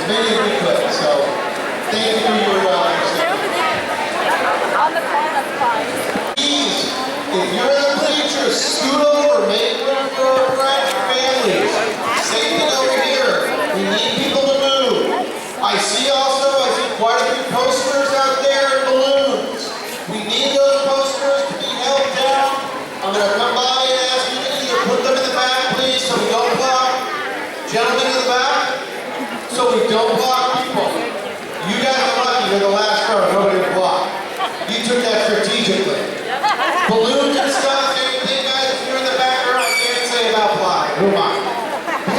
as many as we could. So thank you for your On the call, that's fine. Please, if you're in the bleachers, scoot over, make room for our families. Same thing over here. We need people to move. I see quite a few posters out there and balloons. We need those posters to be held down. I'm going to come by and ask you to either put them in the back, please, so we don't block. Gentlemen in the back, so we don't block people. You guys are lucky, you're the last row, nobody to block. You took that strategically. Balloons and stuff, anything, guys, if you're in the back row, I can't say about blocking. Who am I?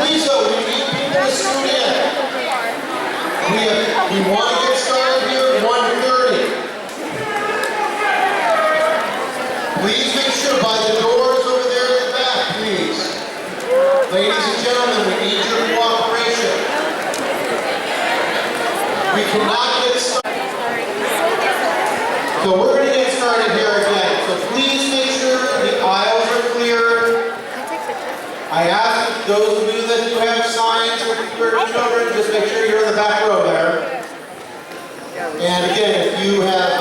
Please, though, we need people to scoot in. We want to get started here at 1:30. Please make sure by the doors over there in the back, please. Ladies and gentlemen, we need your cooperation. We cannot get started. So we're going to get started here again. So please make sure the aisles are clear. I ask those of you that do have signs for your children, just make sure you're in the back row there. And again, if you have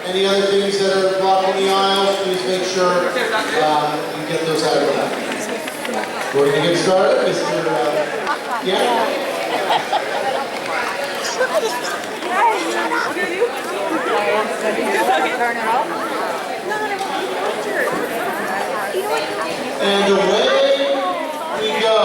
any other things that are blocking the aisles, please make sure you get those out of the way. We're going to get started, Mr. Yeah? And away we go.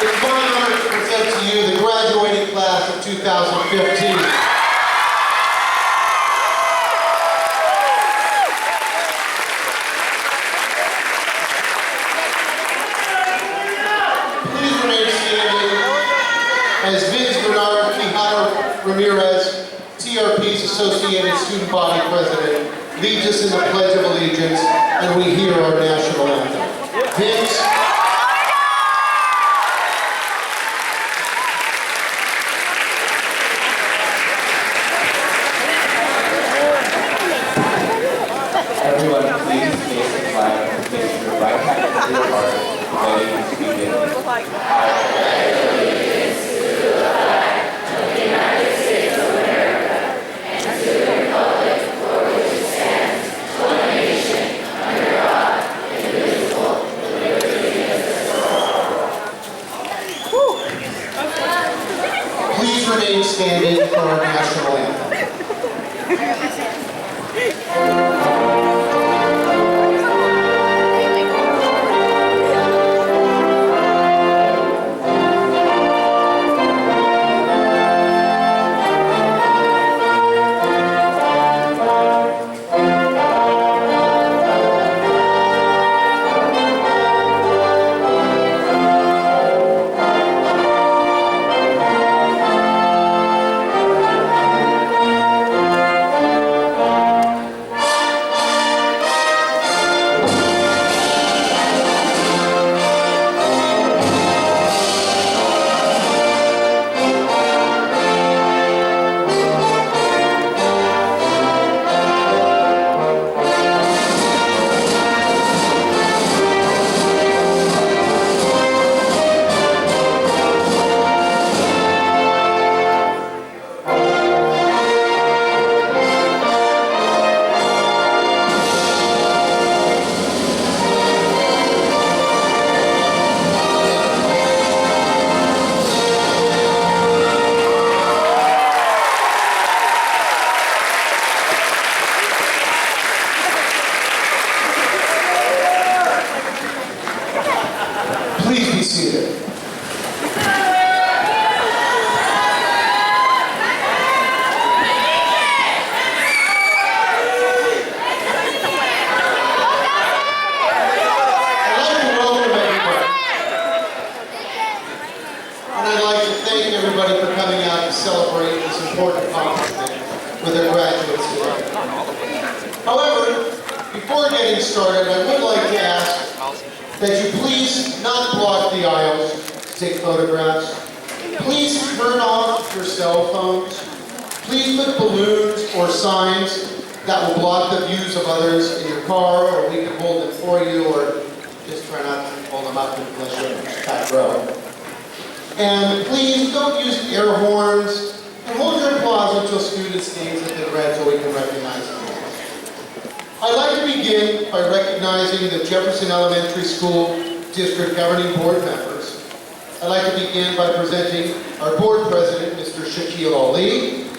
It's my honor to present to you the graduating class of 2015. Please remain standing as Vince Bernard Quijano Ramirez, TRP's Associated Student Body President, leads us in the Pledge of Allegiance, and we hear our national anthem. Vince. Everyone, please face the flag and place your right hand to your heart, ready to begin. I pledge allegiance to the flag of the United States of America and to the republic for which it stands, one nation, under God, indivisible, with liberty and justice for all. Please remain standing for our national anthem. Please be seated. Celebrate this important accomplishment with our graduates today. However, before getting started, I would like to ask that you please not block the aisles to take photographs. Please turn off your cell phones. Please put balloons or signs that will block the views of others in your car, or we can hold them for you, or just try not to hold them up unless you're in the back row. And please don't use air horns, and hold your applause until students' names have been read so we can recognize them. I'd like to begin by recognizing the Jefferson Elementary School District Governing Board members. I'd like to begin by presenting our board president, Mr. Shaquille Ali.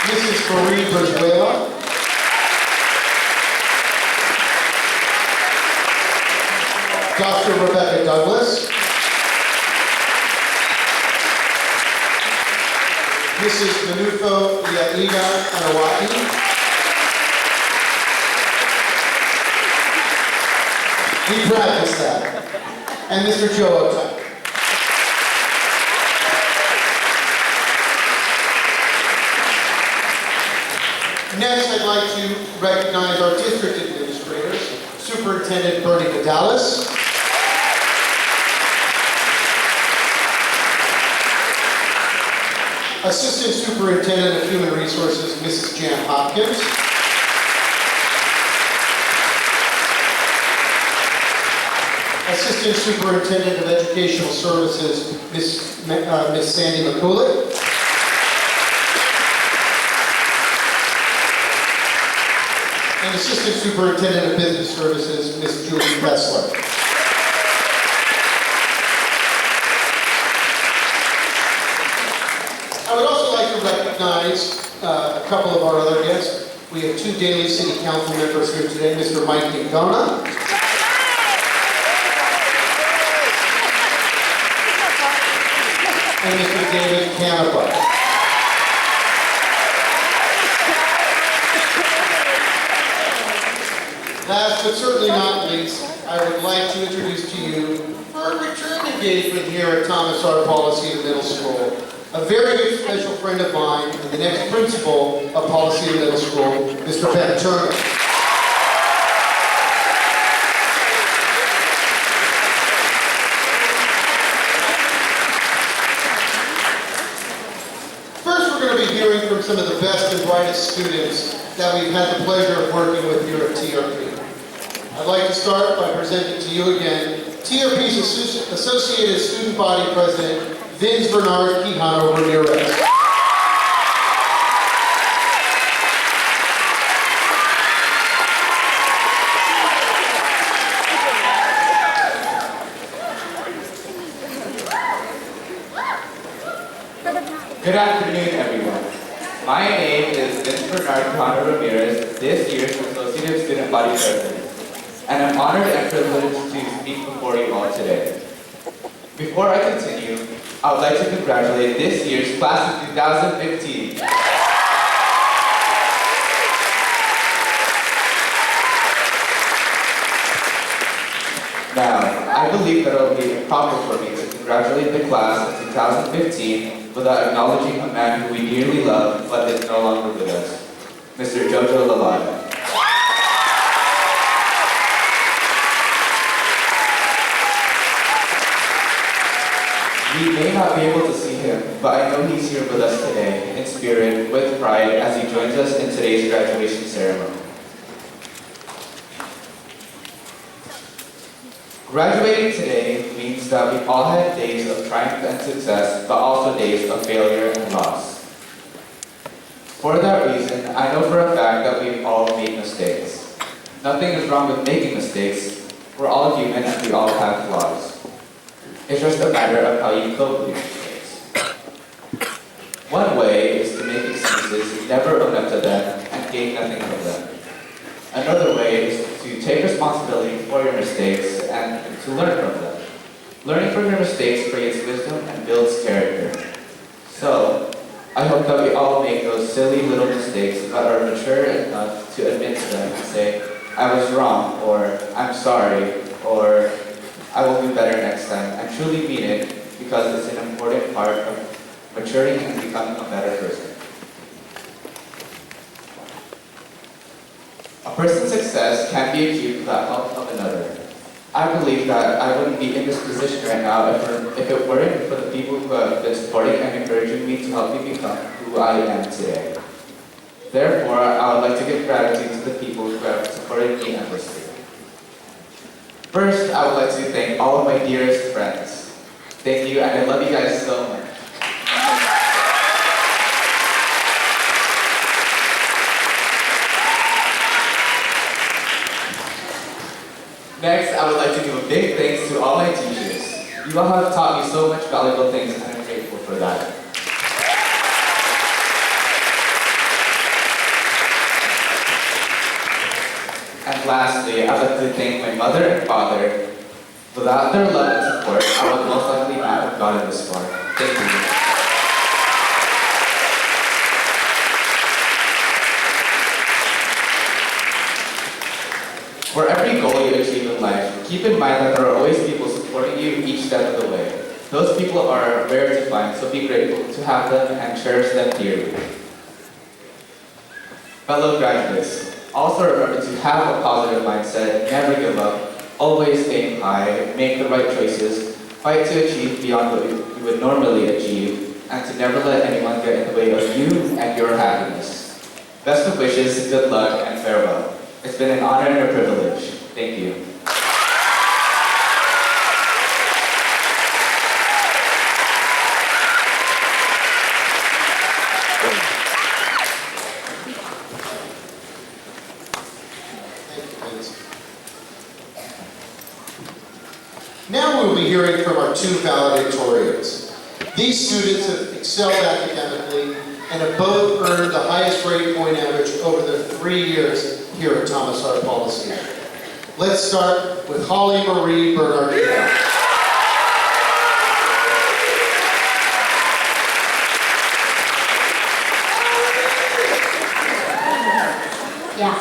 Mrs. Marie Brazuela. Dr. Rebecca Douglas, Mrs. Manufo Iaida Anawati, we practiced that, and Mr. Joe Otai. Next, I'd like to recognize our district administrators, Superintendent Bernardino, Assistant Superintendent of Human Resources, Mrs. Jan Hopkins. Assistant Superintendent of Educational Services, Miss Sandy McCulloch. And Assistant Superintendent of Business Services, Miss Julie Kessler. I would also like to recognize a couple of our other guests. We have two Daly City Council members here today, Mr. Mike Dingona. And Mr. David Canepa. Last but certainly not least, I would like to introduce to you our returning engagement here at Thomas R. Pollicita Middle School. A very good special friend of mine and the next principal of Pollicita Middle School, Mr. Ben Turner. First, we're going to be hearing from some of the best and brightest students that we've had the pleasure of working with here at TRP. I'd like to start by presenting to you again TRP's Associated Student Body President, Vince Bernard Quijano Ramirez. Good afternoon, everyone. My name is Vince Bernard Quijano Ramirez, this year's Associated Student Body President, and I'm honored and privileged to speak before you all today. Before I continue, I would like to congratulate this year's class of 2015. Now, I believe that it will be improper for me to congratulate the class of 2015 without acknowledging a man who we dearly love but is no longer with us, Mr. Jojo Lalada. We may not be able to see him, but I know he's here with us today, in spirit, with pride, as he joins us in today's graduation ceremony. Graduating today means that we all had days of triumph and success, but also days of failure and loss. For that reason, I know for a fact that we've all made mistakes. Nothing is wrong with making mistakes. We're all human and we all have flaws. It's just a matter of how you cope with mistakes. One way is to make excuses, never own up to them, and gain nothing from them. Another way is to take responsibility for your mistakes and to learn from them. Learning from your mistakes creates wisdom and builds character. So, I hope that we all make those silly little mistakes but are mature enough to admit to them and say, I was wrong, or I'm sorry, or I will do better next time, and truly mean it because it's an important part of maturing and becoming a better person. A person's success can be achieved without help of another. I believe that I wouldn't be in this position right now if it weren't for the people who have been supporting and encouraging me to help me become who I am today. Therefore, I would like to give gratitude to the people who have supported me endlessly. First, I would like to thank all of my dearest friends. Thank you, and I love you guys so much. Next, I would like to give a big thanks to all my teachers. You all have taught me so much valuable things, and I'm grateful for that. And lastly, I'd like to thank my mother and father. Without their love and support, I would most likely not have gotten this far. Thank you. For every goal you achieve in life, keep in mind that there are always people supporting you each step of the way. Those people are rare to find, so be grateful to have them and cherish them dearly. Fellow graduates, also remember to have a positive mindset, never give up, always aim high, make the right choices, fight to achieve beyond what you would normally achieve, and to never let anyone get in the way of you and your happiness. Best of wishes, good luck, and farewell. It's been an honor and a privilege. Thank you. Now we'll be hearing from our two valedictorians. These students have excelled academically and have both earned the highest grade point average over their 3 years here at Thomas R. Pollicita. Let's start with Holly Marie Bernardino. Yeah.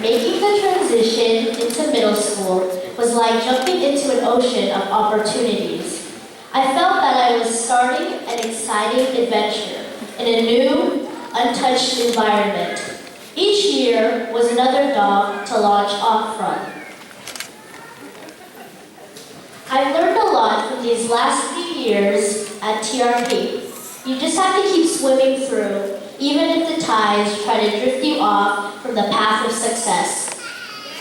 Making the transition into middle school was like jumping into exciting adventure in a new, untouched environment. Each year was another dog to launch off from. I've learned a lot from these last few years at TRP. You just have to keep swimming through, even if the tides try to drift you off from the path of success.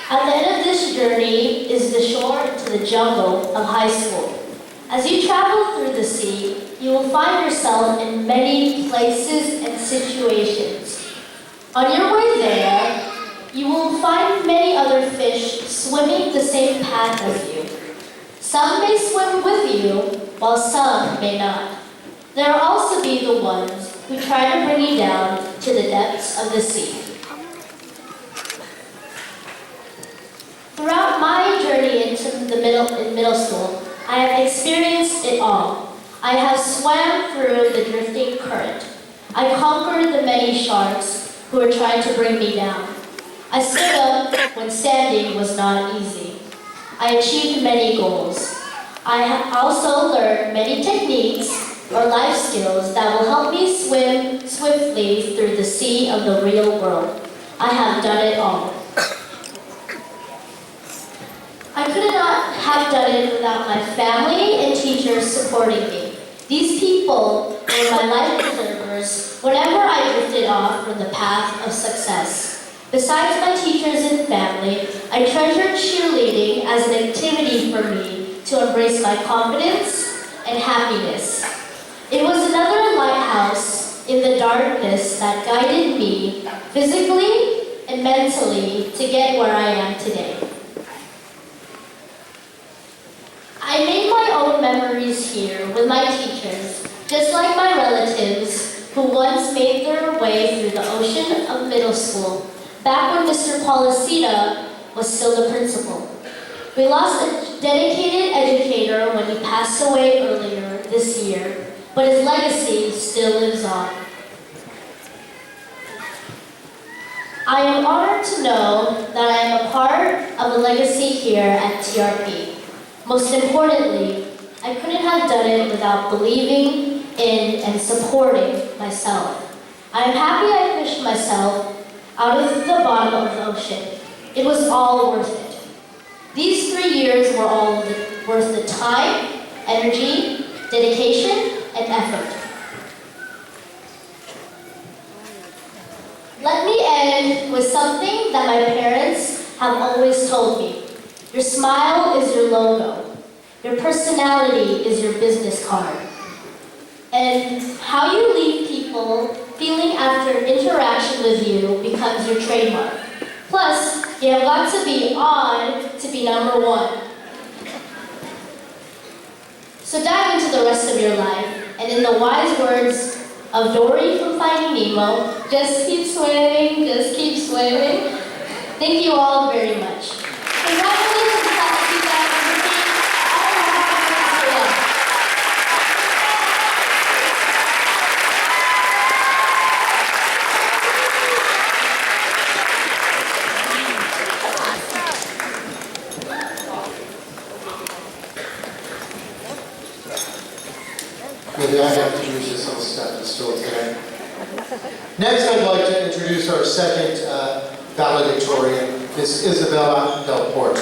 At the end of this journey is the shore into the jungle of high school. As you travel through the sea, you will find yourself in many places and situations. On your way there, you will find many other fish swimming the same path as you. Some may swim with you, while some may not. There will also be the ones who try to bring you down to the depths of the sea. Throughout my journey into middle school, I have experienced it all. I have swam through the drifting current. I conquered the many sharks who were trying to bring me down. I stood up when standing was not easy. I achieved many goals. I have also learned many techniques or life skills that will help me swim swiftly through the sea of the real world. I have done it all. I could not have done it without my family and teachers supporting me. These people were my life preservers whenever I drifted off from the path of success. Besides my teachers and family, I treasured cheerleading as an activity for me to embrace my confidence and happiness. It was another lighthouse in the darkness that guided me physically and mentally to get where I am today. I made my own memories here with my teachers, just like my relatives who once made their way through the ocean of middle school, back when Mr. Pollicita was still the principal. We lost a dedicated educator when he passed away earlier this year, but his legacy still lives on. I am honored to know that I am a part of a legacy here at TRP. Most importantly, I couldn't have done it without believing in and supporting myself. I am happy I pushed myself out of the bottom of the ocean. It was all worth it. These 3 years were all worth the time, energy, dedication, and effort. Let me end with something that my parents have always told me. Your smile is your logo. Your personality is your business card. And how you leave people feeling after interaction with you becomes your trademark. Plus, you have got to be on to be number one. So dive into the rest of your life, and in the wise words of Dory from Finding Nemo, just keep swimming, just keep swimming. Thank you all very much. Congratulations, class of 2015. Maybe I have to use some stuff in school today. Next, I'd like to introduce our second valedictorian, Miss Isabella Del Porto.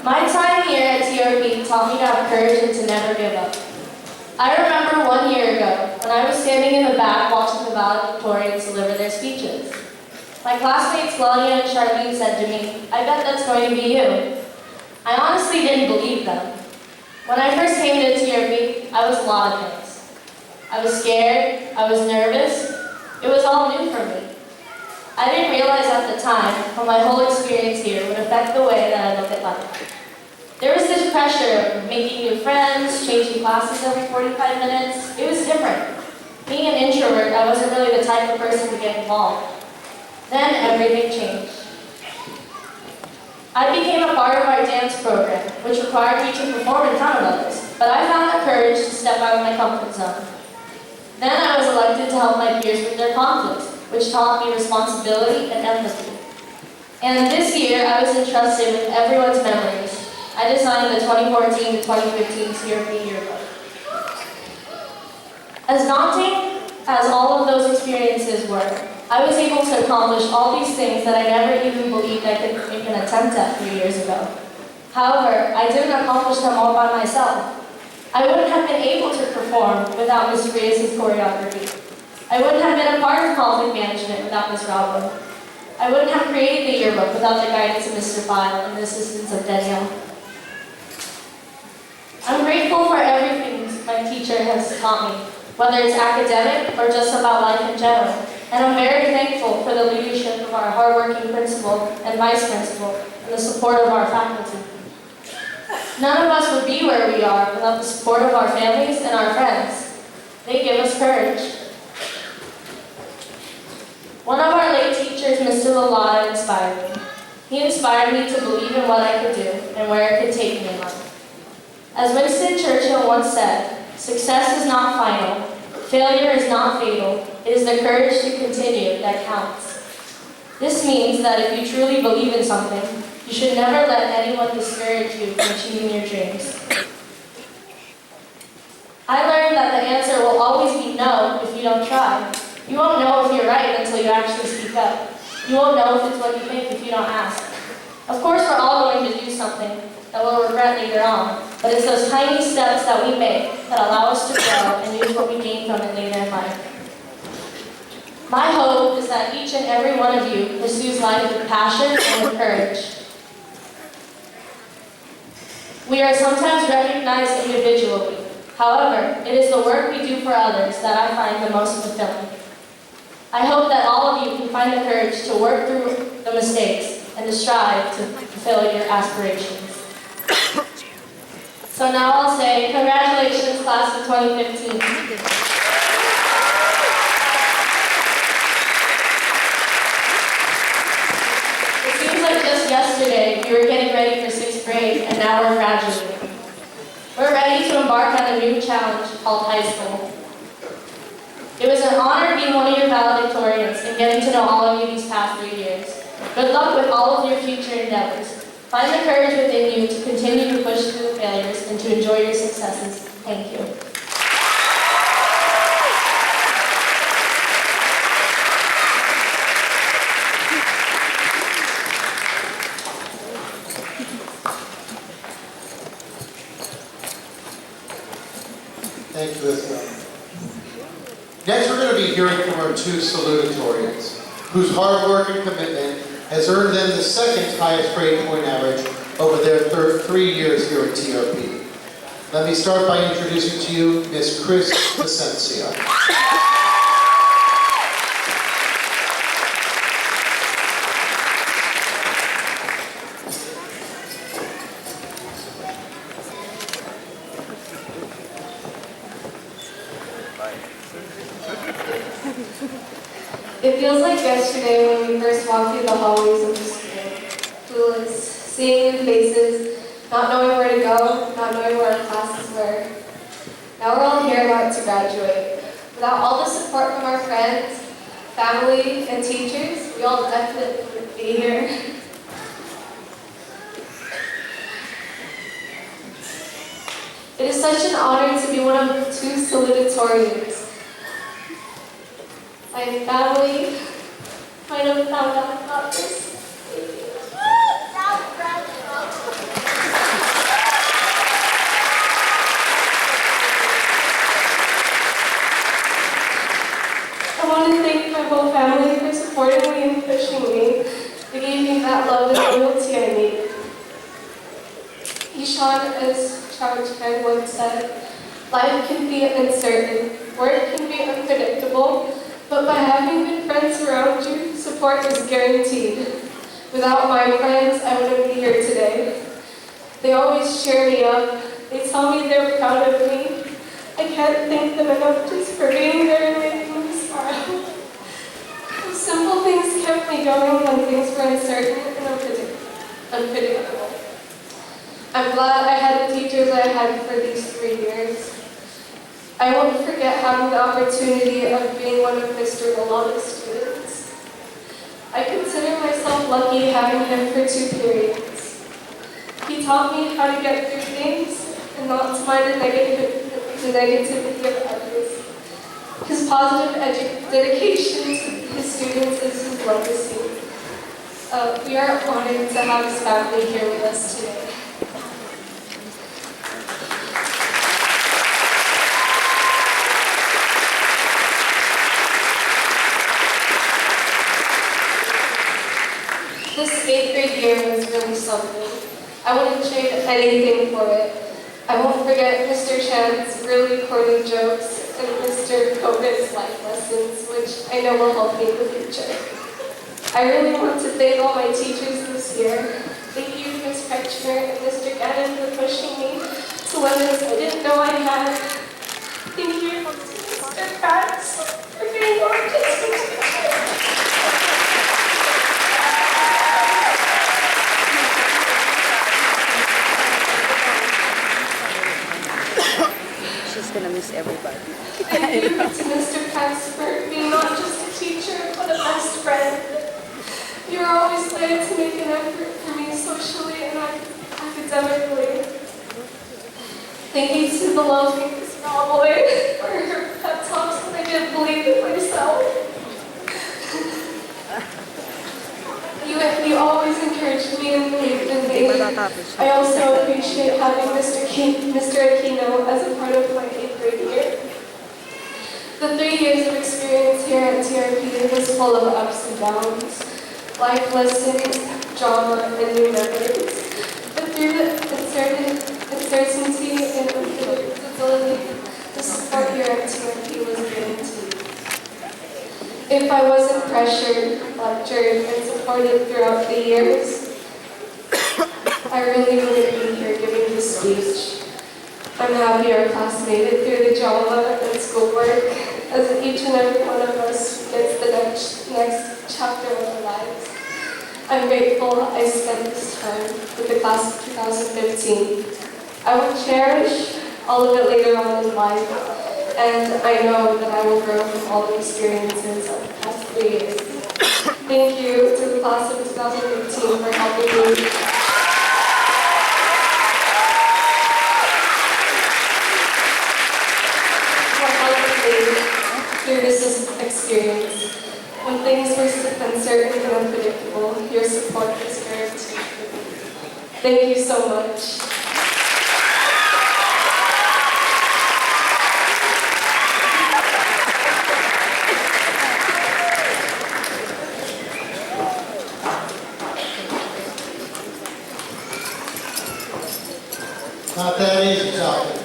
My time here at TRP taught me to have courage and to never give up. I remember 1 year ago when I was standing in the back watching the valedictorians deliver their speeches. My classmates Claudia and Charlene said to me, "I bet that's going to be you." I honestly didn't believe them. When I first came to TRP, I was a lot of things. I was scared, I was nervous, it was all new for me. I didn't realize at the time how my whole experience here would affect the way that I look at life. There was this pressure of making new friends, changing classes every 45 minutes. It was different. Being an introvert, I wasn't really the type of person to get involved. Then everything changed. I became a part of our dance program, which required me to perform in front of others, but I found the courage to step out of my comfort zone. Then I was elected to help my peers with their conflicts, which taught me responsibility and empathy. And this year, I was entrusted with everyone's memories. I designed the 2014 to 2015 CRP yearbook. As daunting as all of those experiences were, I was able to accomplish all these things that I never even believed I could make an attempt at 3 years ago. However, I didn't accomplish them all by myself. I wouldn't have been able to perform without Ms. Reyes' choreography. I wouldn't have been a part of conflict management without Ms. Robin. I wouldn't have created the yearbook without the guidance of Mr. File and the assistance of Danielle. I'm grateful for everything my teacher has taught me, whether it's academic or just about life in general. And I'm very thankful for the leadership of our hardworking principal and vice principal and the support of our faculty. None of us would be where we are without the support of our families and our friends. They give us courage. One of our late teachers, Mr. Lalata, inspired me. He inspired me to believe in what I could do and where it could take me in life. As Winston Churchill once said, success is not final, failure is not fatal, it is the courage to continue that counts. This means that if you truly believe in something, you should never let anyone discourage you from achieving your dreams. I learned that the answer will always be no if you don't try. You won't know if you're right until you actually speak up. You won't know if it's what you think if you don't ask. Of course, we're all going to do something that we'll regret later on, but it's those tiny steps that we make that allow us to grow and use what we gain from it later in life. My hope is that each and every one of you pursues life with passion and with courage. We are sometimes recognized individually. However, it is the work we do for others that I find the most fulfilling. I hope that all of you can find the courage to work through the mistakes and to strive to fulfill your aspirations. So now I'll say, congratulations, class of 2015. It seems like just yesterday we were getting ready for 6th grade and now we're graduating. We're ready to embark on a new challenge called high school. It was an honor being one of your valedictorians and getting to know all of you these past 3 years. Good luck with all of your future endeavors. Find the courage within you to continue to push through the failures and to enjoy your successes. Thank you. Thank you, Isabel. Next, we're going to be hearing from our 2 salutatorians, whose hard work and commitment has earned them the 2nd highest grade point average over their 3 years here at TRP. Let me start by introducing to you Ms. Chris Vicencia. It feels like yesterday when we first walked through the hallways of the school. Clueless, seeing new faces, not knowing where to go, not knowing where our classes were. Now we're all here about to graduate. Without all the support from our friends, family, and teachers, we all definitely wouldn't be here. It is such an honor to be one of the 2 salutatorians. My family might have found out about this. I want to thank my whole family for supporting me and pushing me. They gave me that love and loyalty I needed. Ishan, as Challenge Friend once said, life can be uncertain, work can be unpredictable, but by having good friends around you, support is guaranteed. Without my friends, I wouldn't be here today. They always cheer me up. They tell me they're proud of me. I can't thank them enough just for being there and making me smile. Those simple things kept me going when things were uncertain and unpredictable. I'm glad I had the teachers I had for these 3 years. I won't forget having the opportunity of being one of Mr. Lalata's students. lucky having him for 2 periods. He taught me how to get through things and not to mind the negativity of others. His positive dedication to his students is his legacy. We are honored to have his family here with us today. This 8th grade year was really something. I wouldn't trade anything for it. I won't forget Mr. Chan's really corny jokes and Mr. Kova's life lessons, which I know will help me in the future. I really want to thank all my teachers this year. Thank you, Ms. Kretschmer and Mr. Gannon, for pushing me to limits I didn't know I had. Thank you, Mr. Katz, for being gorgeous. She's gonna miss everybody. Thank you to Mr. Katz for being not just a teacher, but a best friend. You were always there to make an effort for me socially and academically. Thank you to the lovely small boy for her pep talks when I didn't believe in myself. You always encouraged me and believed in me. I also appreciate having Mr. Aquino as a part of my 8th grade year. The 3 years of experience here at TRP was full of ups and downs, life lessons, drama, and new memories. But through the uncertainty and unpredictability, the support here at TRP was guaranteed. If I wasn't pressured, lectured, and supported throughout the years, I really wouldn't be here giving this speech. I'm happy our class made it through the drama and schoolwork, as each and every one of us begins the next chapter of our lives. I'm grateful I spent this time with the class of 2015. I will cherish all of it later on in life, and I know that I will grow from all the experiences of the past 3 years. Thank you to the class of 2015 for helping me. Through this experience. When things were uncertain and unpredictable, your support was guaranteed for me. Thank you so much. Not that easy, Chocolate.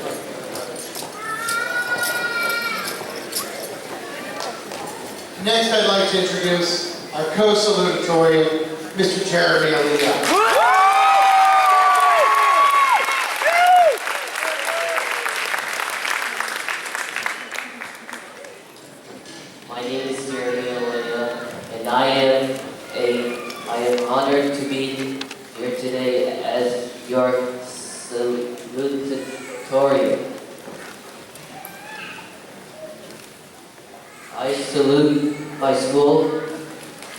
Next, I'd like to introduce our co-salutatorian, Mr. Jeremy Aliyah. My name is Jeremy Aliyah, and I am honored to be here today as your salutatorian. I salute my school,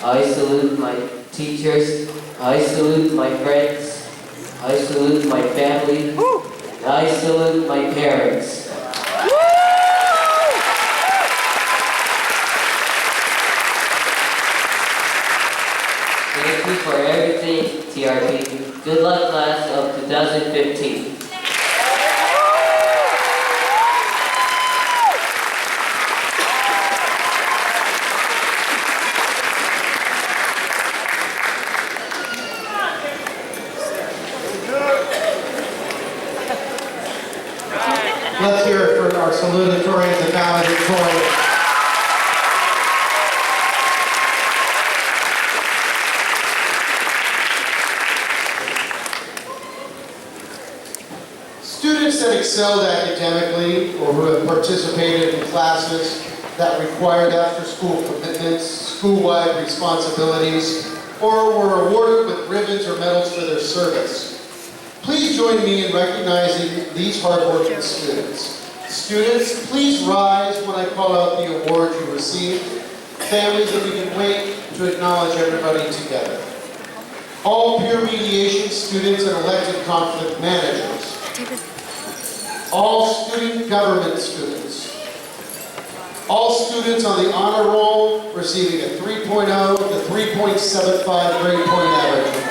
I salute my teachers, I salute my friends, I salute my family, and I salute my parents. Thank you for everything, TRP. Good luck, class of 2015. Let's hear it for our salutatorians and valedictorians. Students that excelled academically or who have participated in classes that required after-school commitments, school-wide responsibilities, or were awarded with ribbons or medals for their service. Please join me in recognizing these hardworking students. Students, please rise when I call out the award you received. Families, if we can wait to acknowledge everybody together. all peer mediation students and elected conflict managers, all student government students, all students on the honor roll receiving a 3.0 to 3.75 grade point average in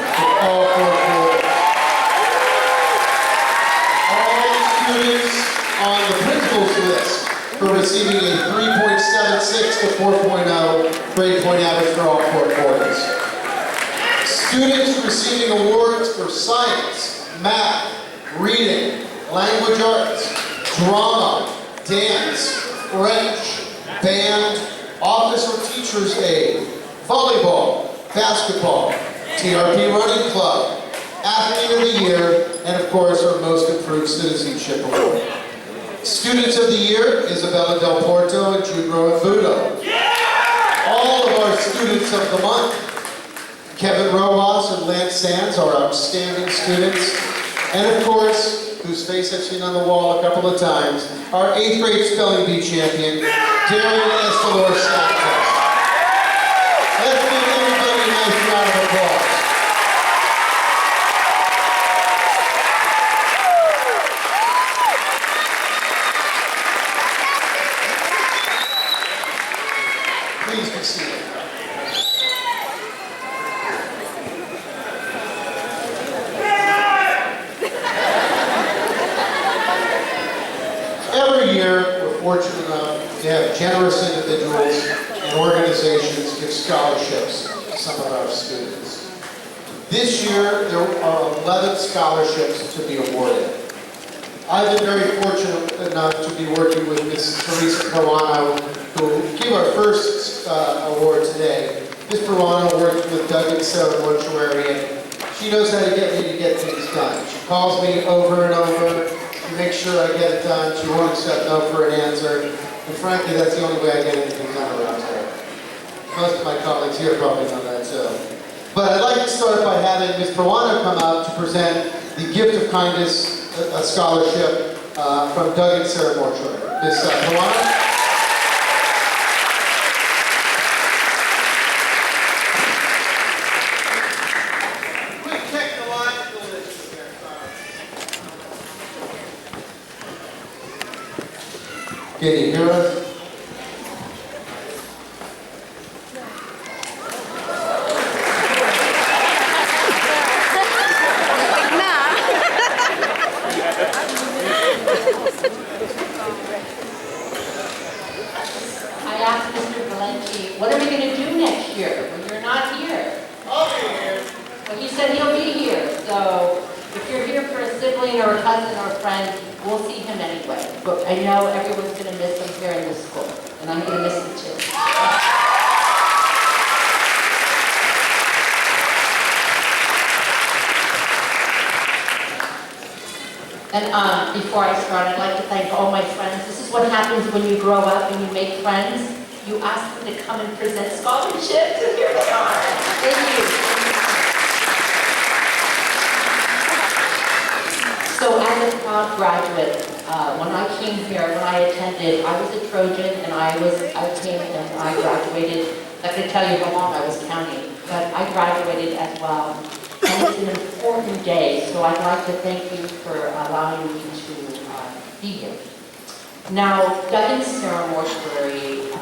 all 4 quarters. All students on the principal's list for receiving a 3.76 to 4.0 grade point average for all 4 quarters. Students receiving awards for science, math, reading, language arts, drama, dance, French, band, office or teacher's aide, volleyball, basketball, TRP running club, athlete of the year, and of course our most improved citizenship award. Students of the year, Isabella Del Porto and Judro and Budo. All of our students of the month, Kevin Rojas and Lance Sands, are outstanding students. And of course, whose face I've seen on the wall a couple of times, our 8th grade spelling bee champion, Darian Escalor Sanchez. Let's give everybody a nice round of applause. Please be seated. Every year, we're fortunate enough to have generous individuals and organizations give scholarships to some of our students. This year, there are 11 scholarships to be awarded. I've been very fortunate enough to be working with Ms. Marissa who gave our first award today. Ms. Peruano worked with Doug and Sarah Mortuary, and she knows how to get me to get things done. She calls me over and over to make sure I get it done. She won't accept no for an answer. And frankly, that's the only way I get anything done around here. Most of my colleagues here probably know that too. But I'd like to start by having Ms. Peruano come out to present the Gift of Kindness scholarship from Doug and Sarah Mortuary. Ms. Peruano? Can you hear us? I asked Mr. Valenti, what are we going to do next year when you're not here? I'll be here. Well, he said he'll be here, so if you're here for a sibling or a cousin or a friend, we'll see him anyway. But I know everyone's going to miss him here in this school, and I'm going to miss him too. And before I start, I'd like to thank all my friends. This is what happens when you grow up and you make friends. You ask them to come and present scholarships, and here they are. Thank you. So as a proud graduate, when I came here, when I attended, I was a Trojan, and I came and I graduated. I could tell you how long I was counting, but I graduated as well. And it's an important day, so I'd like to thank you for allowing me to be here. Now, Doug and Sarah Mortuary,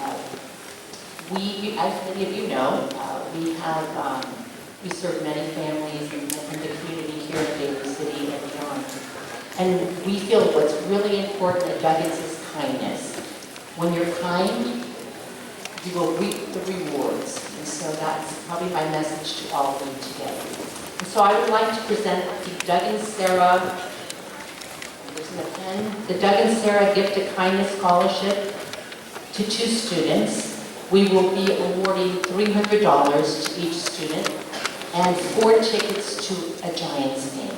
as many of you know, we serve many families in the community here in Daly City and beyond. And we feel what's really important at Doug's is kindness. When you're kind, you will reap the rewards. And so that's probably my message to all of you today. And so I would like to present the Doug and Sarah, the Doug and Sarah Gift of Kindness Scholarship to 2 students. We will be awarding $300 to each student and 4 tickets to a Giants game.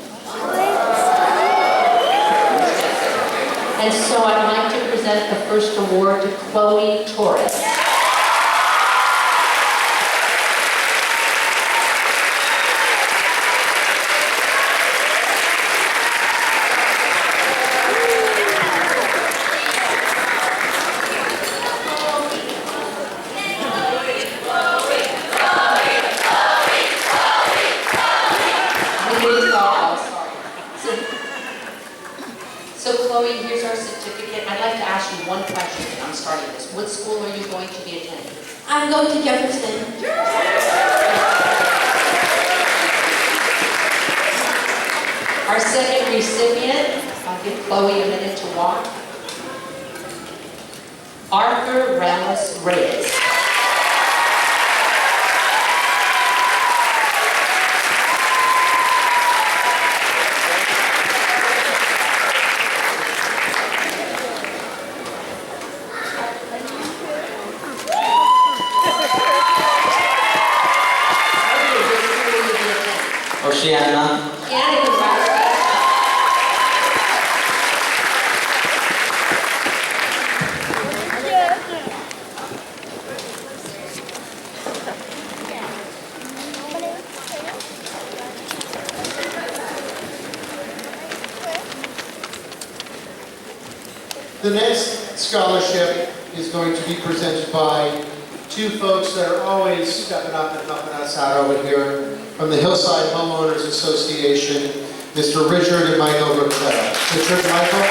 And so I'd like to present the first award to Chloe Torres. one question, and I'm starting this. What school are you going to be attending? I'm going to Jefferson. Our second recipient, I'll give Chloe a minute to walk. Arthur Ramos Reyes. Oceana. Oceana, congratulations. The next scholarship is going to be presented by two folks that are always stepping up and helping us out over here. From the Hillside Homeowners Association, Mr. Richard and Michael Rocetta. Richard, Michael.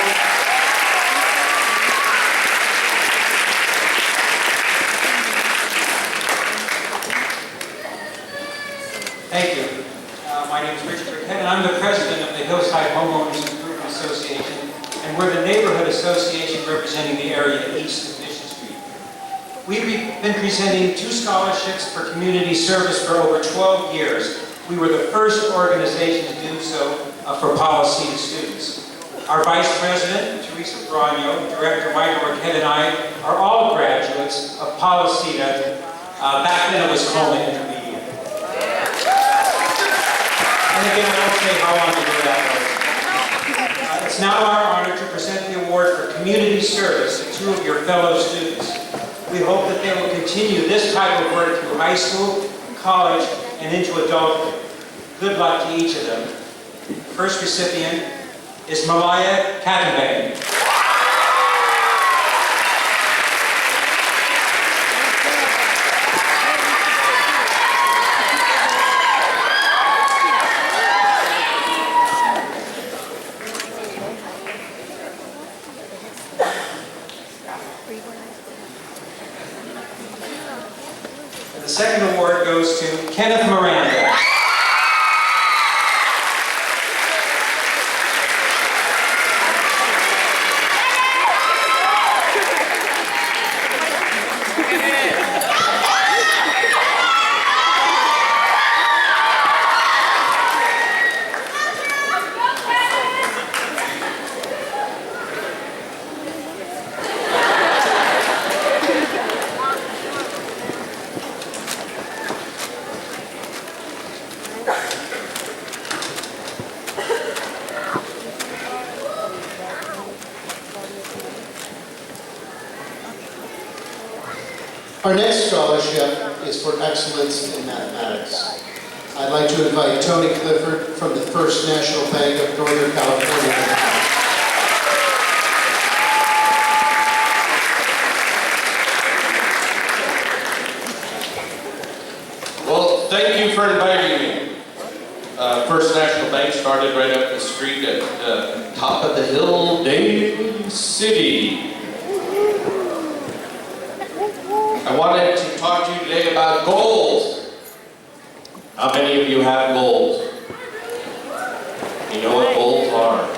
Thank you. My name is Richard Rocetta, and I'm the president of the Hillside Homeowners Improvement Association, and we're the neighborhood association representing the area east of Mission Street. We've been presenting 2 scholarships for community service for over 12 years. We were the first organization to do so for Pollicita students. Our Vice President, Teresa Bragno, Director Michael Rocetta, and I are all graduates of Pollicita. Back then it was Coleman Intermediate. And again, I won't say how long ago that was. It's now our honor to present the award for community service to 2 of your fellow students. We hope that they will continue this type of work through high school, college, and into adulthood. Good luck to each of them. First recipient is Malaya Katabang. And the second award goes to Kenneth Miranda. Our next scholarship is for excellence in mathematics. I'd like to invite Tony Clifford from the First National Bank of Northern California. Well, thank you for inviting me. First National Bank started right up the street at the top of the hill, Daly City. I wanted to talk to you today about goals. How many of you have goals? You know what goals are?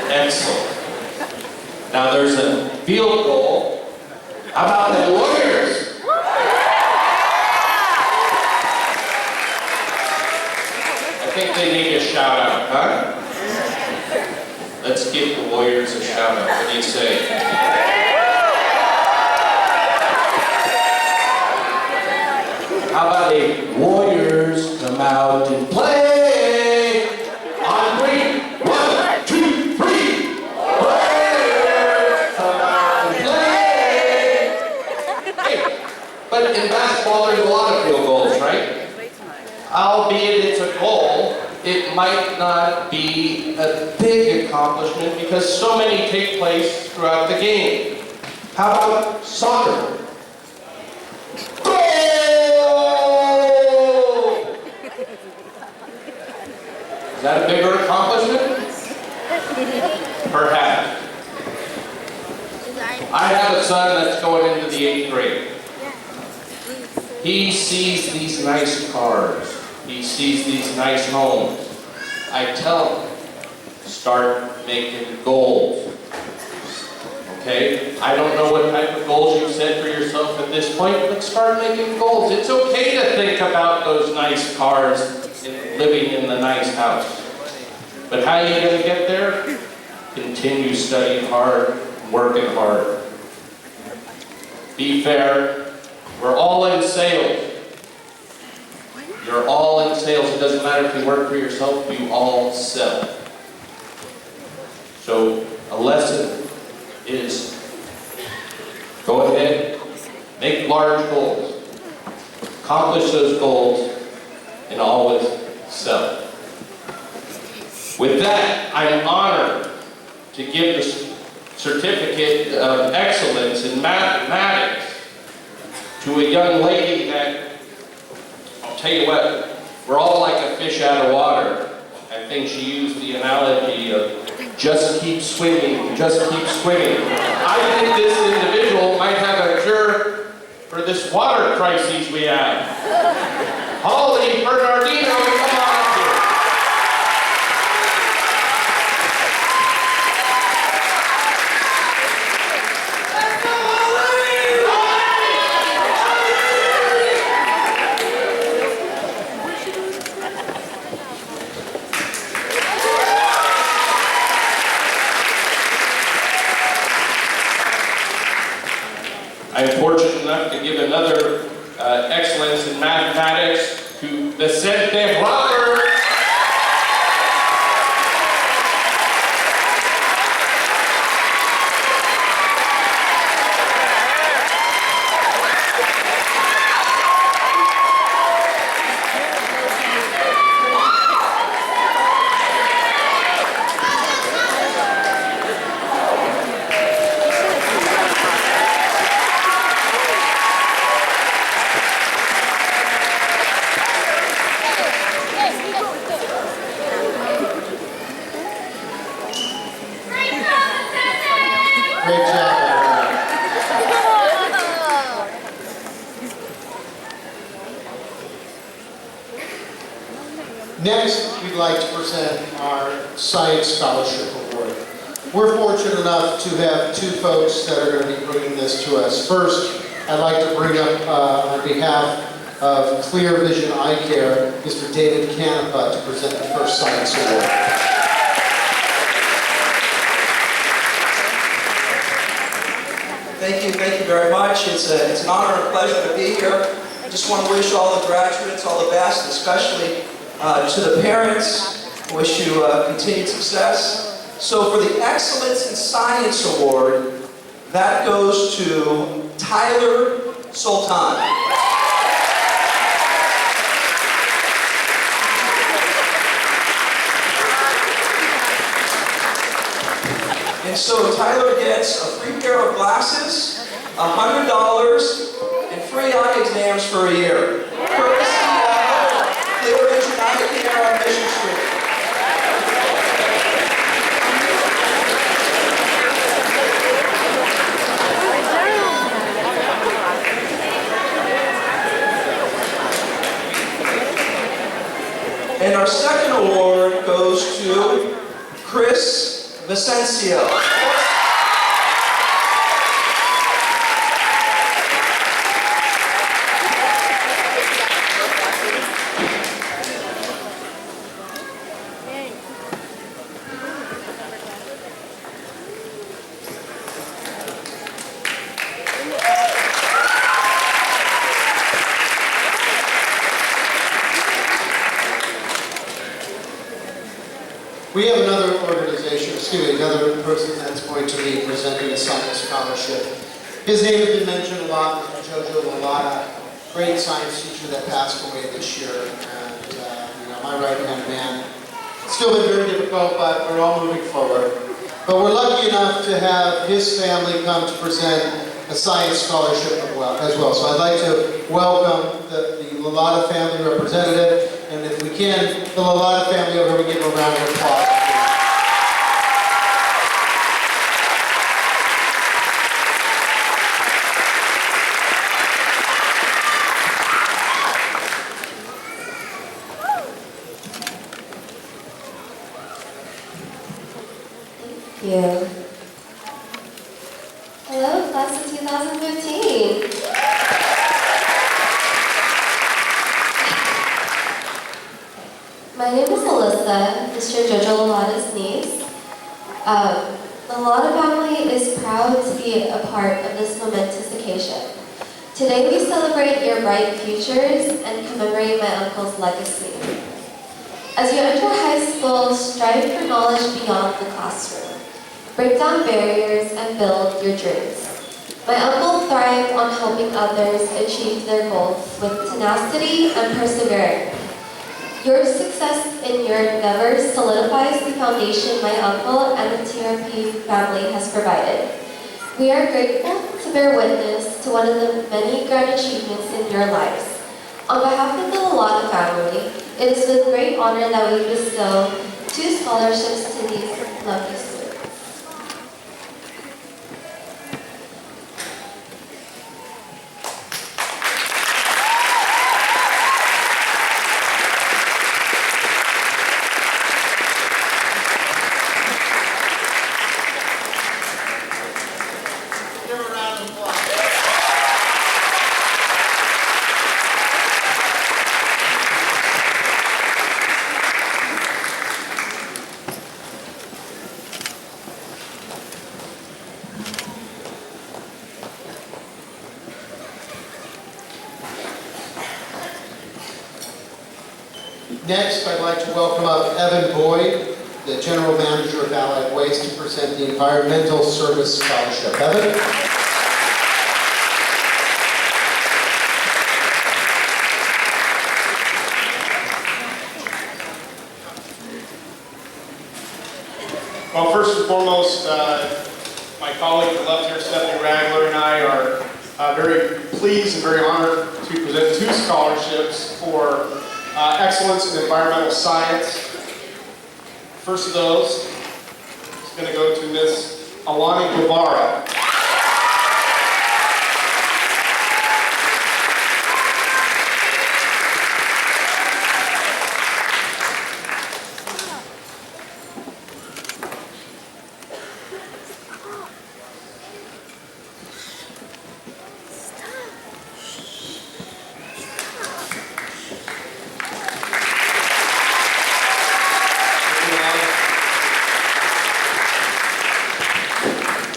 Excellent. Now there's a field goal. How about the Warriors? I think they need a shout out, huh? Let's give the Warriors a shout out. What do you say? How about the Warriors come out and play? On 3, 1, 2, 3. Warriors come out and play. Hey, but in basketball there's a lot of field goals, right? Albeit it's a goal, it might not be a big accomplishment because so many take place throughout the game. How about soccer? Is that a bigger accomplishment? Perhaps. a son that's going into the 8th grade. He sees these nice cars. He sees these nice homes. I tell him, start making goals. Okay? I don't know what type of goals you've set for yourself at this point, but start making goals. It's okay to think about those nice cars and living in the nice house. But how are you going to get there? Continue studying hard, working hard. Be fair. We're all in sales. You're all in sales. It doesn't matter if you work for yourself, you all sell. So a lesson is go ahead, make large goals, accomplish those goals, and always sell. With that, I'm honored to give the Certificate of Excellence in Mathematics to a young lady that, I'll tell you what, we're all like a fish out of water. I think she used the analogy of just keep swimming, just keep swimming. I think this individual might have a cure for this water crisis we have. Holly Bernardino, come on up here. I'm fortunate enough to give another excellence in mathematics to the SFWARRIORS. Great job, everyone. Next, we'd like to present our Science Scholarship Award. We're fortunate enough to have two folks that are going to be bringing this to us. First, I'd like to bring up, on behalf of Clear Vision Eye Care, Mr. David Canepa to present the first Science Award. Thank you very much. It's an honor and a pleasure to be here. I just want to wish all the graduates all the best, especially to the parents. I wish you continued success. So for the Excellence in Science Award, that goes to Tyler Sultan. And so Tyler gets a free pair of glasses, $100, and free eye exams for a year. Courtesy of Clear Vision Eye Care on Mission Street. And our second award goes to Chris Vicencio. We have another organization, another person that's going to be presenting a science scholarship. His name has been mentioned a lot, Mr. Jojo Lalata, great science teacher that passed away this year, and my right-hand man. It's still been very difficult, but we're all moving forward. But we're lucky enough to have his family come to present a science scholarship as well. So I'd like to welcome the Lalata family representative, and if we can, the Lalata family over here, we give them a round of applause. Mr. Jojo Lolada's niece. The Lolada family is proud to be a part of this momentous occasion. Today we celebrate your bright futures and commemorate my uncle's legacy. As you enter high school, strive for knowledge beyond the classroom. Break down barriers and build your dreams. My uncle thrived on helping others achieve their goals with tenacity and perseverance. Your success in your endeavors solidifies the foundation my uncle and the TRP family has provided. We are grateful to bear witness to one of the many grand achievements in your lives. On behalf of the Lolada family, it is with great honor that we bestow 2 scholarships to these lovely students. Next, I'd like to welcome up Evan Boyd, the General Manager of Allied Waste, to present the Environmental Service Scholarship. Evan? Well, first and foremost, my colleague to the left here, Stephanie Ragler, and I are very pleased and very honored to present 2 scholarships for excellence in environmental science. First of those is going to go to Miss Alani Guevara.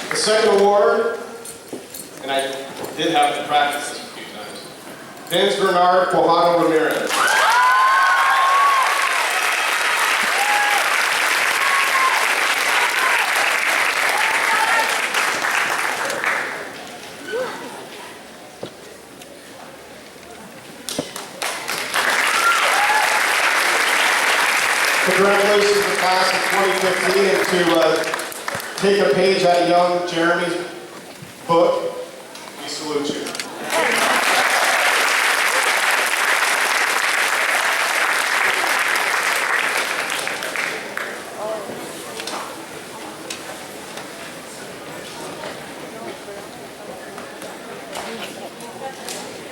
The second award, and I did have to practice this a few times, Vince Bernard Quijano Ramirez. Congratulations to the class of 2015 and to take a page out of young Jeremy's book. We salute you.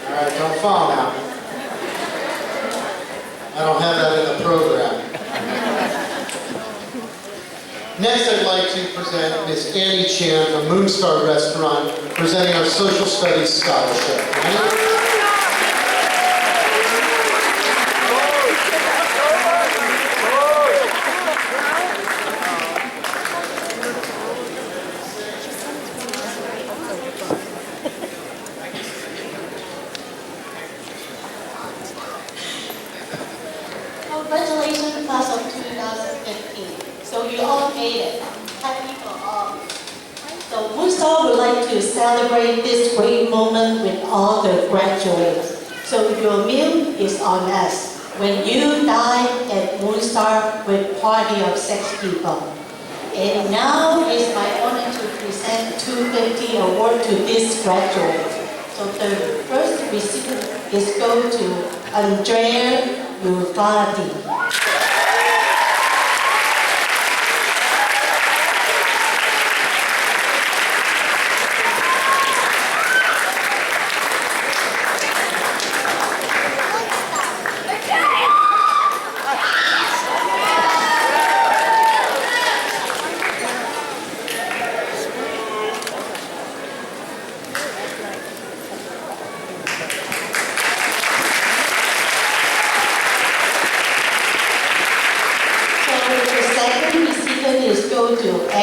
All right, don't fall now. I don't have that in the program. Next, I'd like to present Miss Annie Chan from Moonstar Restaurant, presenting our Social Studies Scholarship. Annie? Congratulations, class of 2015. So you all made it. Happy for all. So Moonstar would like to celebrate this great moment with all the graduates. So your meal is on us. When you dine at Moonstar with party of 6 people. And now it's my honor to present 250 award to this graduate. So the first recipient is go to Andrea Uvaldi.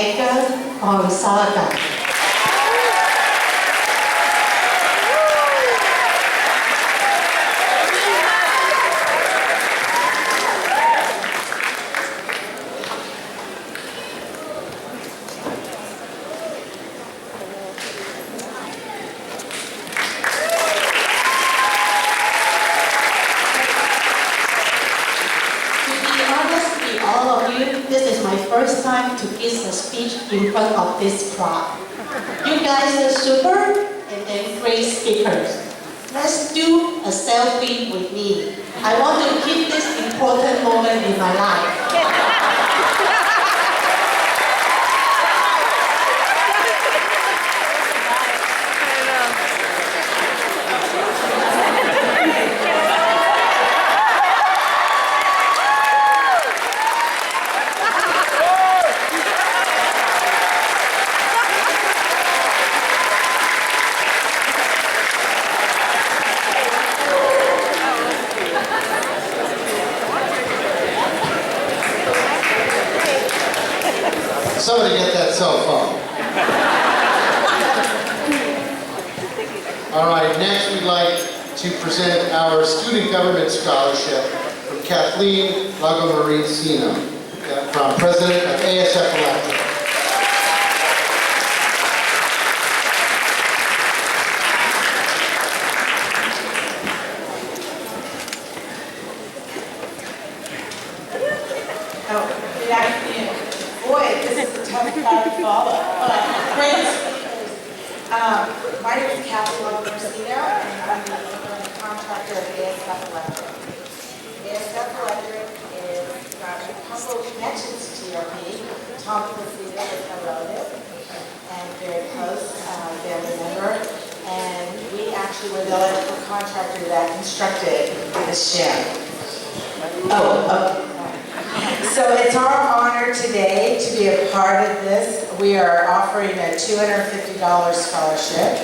Edgar Gonzaga. This is my first time to give a speech in front of this crowd. You guys are super and then great speakers. Let's do a selfie with me. I want to keep this important moment in my life. Somebody get that cell phone. All right, next we'd like to present our Student Government Scholarship from Kathleen Lagomaricino, from President of ASF Electric. Good afternoon. Boy, this is a tough crowd to follow. Great speakers. My name is Kathleen Lagomaricino, and I'm the owner and contractor of ASF Electric. ASF Electric is from humble connections to TRP. Tom Pollicita is my relative and very close family member. And we actually were the electrical contractor that constructed this gym. So it's our honor today to be a part of this. We are offering a $250 scholarship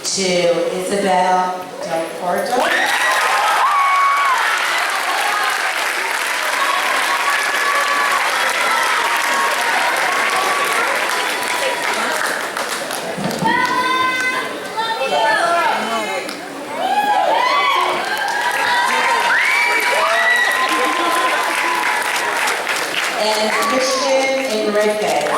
to Isabel Del Porto. And Christian Enriquez.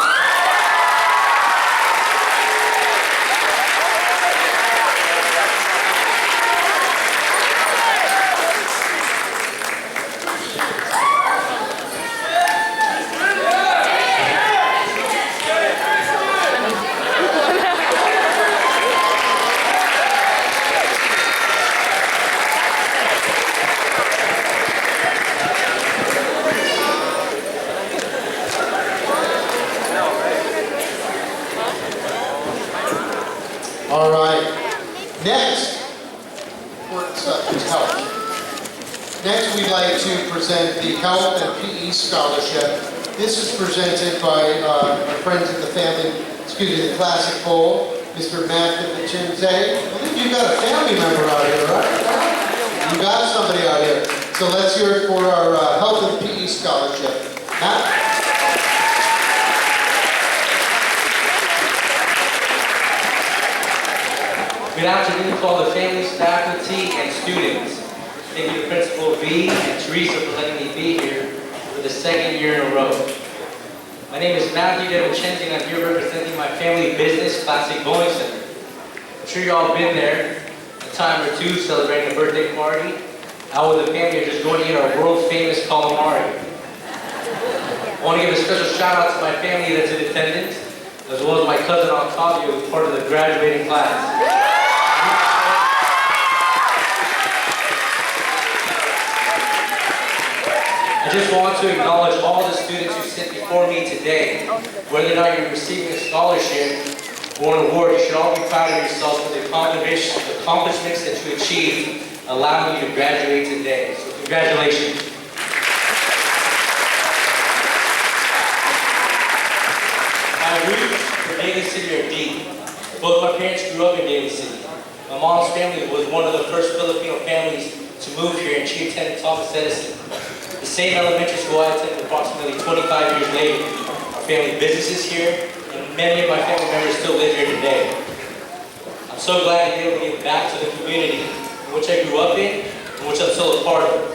All right. Next, important subject, health. Next, we'd like to present the Health and PE Scholarship. This is presented by our friends in the family, the Classic Bowl, Mr. Matt Atienza. I believe you've got a family member out here, right? You got somebody out here. So let's hear it for our Health and PE Scholarship. Matt? Good afternoon to all the families, faculty, and students. Thank you to Principal V and Teresa for letting me be here for the second year in a row. My name is Matthew DeVincenzi, and I'm here representing my family business, Classic Bowling Center. I'm sure you all been there a time or two celebrating a birthday party. I with the family are just going to eat our world-famous calamari. I want to give a special shout-out to my family that's in attendance, as well as my cousin Octavio, who's part of the graduating class. I just want to acknowledge all the students who sit before me today. Whether or not you're receiving a scholarship or an award, you should all be proud of yourselves for the accomplishments that you achieved, allowing you to graduate today. So congratulations. My roots for Daly City are deep. Both my parents grew up in Daly City. My mom's family was one of the first Filipino families to move here, and she attended Thomas Edison. The same elementary school I attended approximately 25 years later. Our family businesses here, and many of my family members still live here today. I'm so glad to be able to give back to the community in which I grew up in and which I'm still a part of.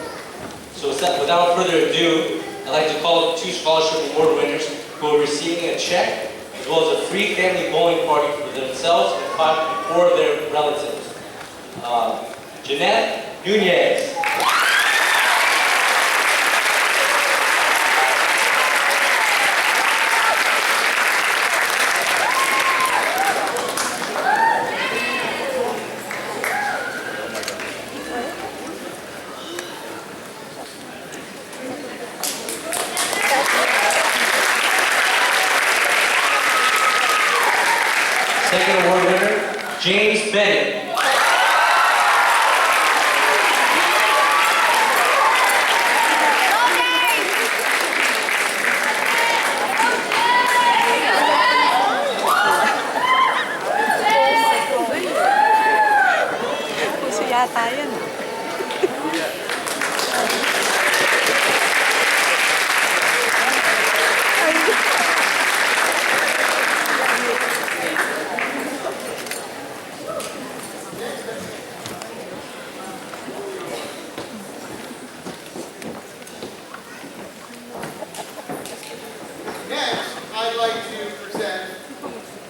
So without further ado, I'd like to call 2 scholarship award winners who are receiving a check as well as a free family bowling party for themselves and 4 of their relatives. Jeanette Nunez. Second award winner, James Bennett. Puso yata yan. Next, I'd like to present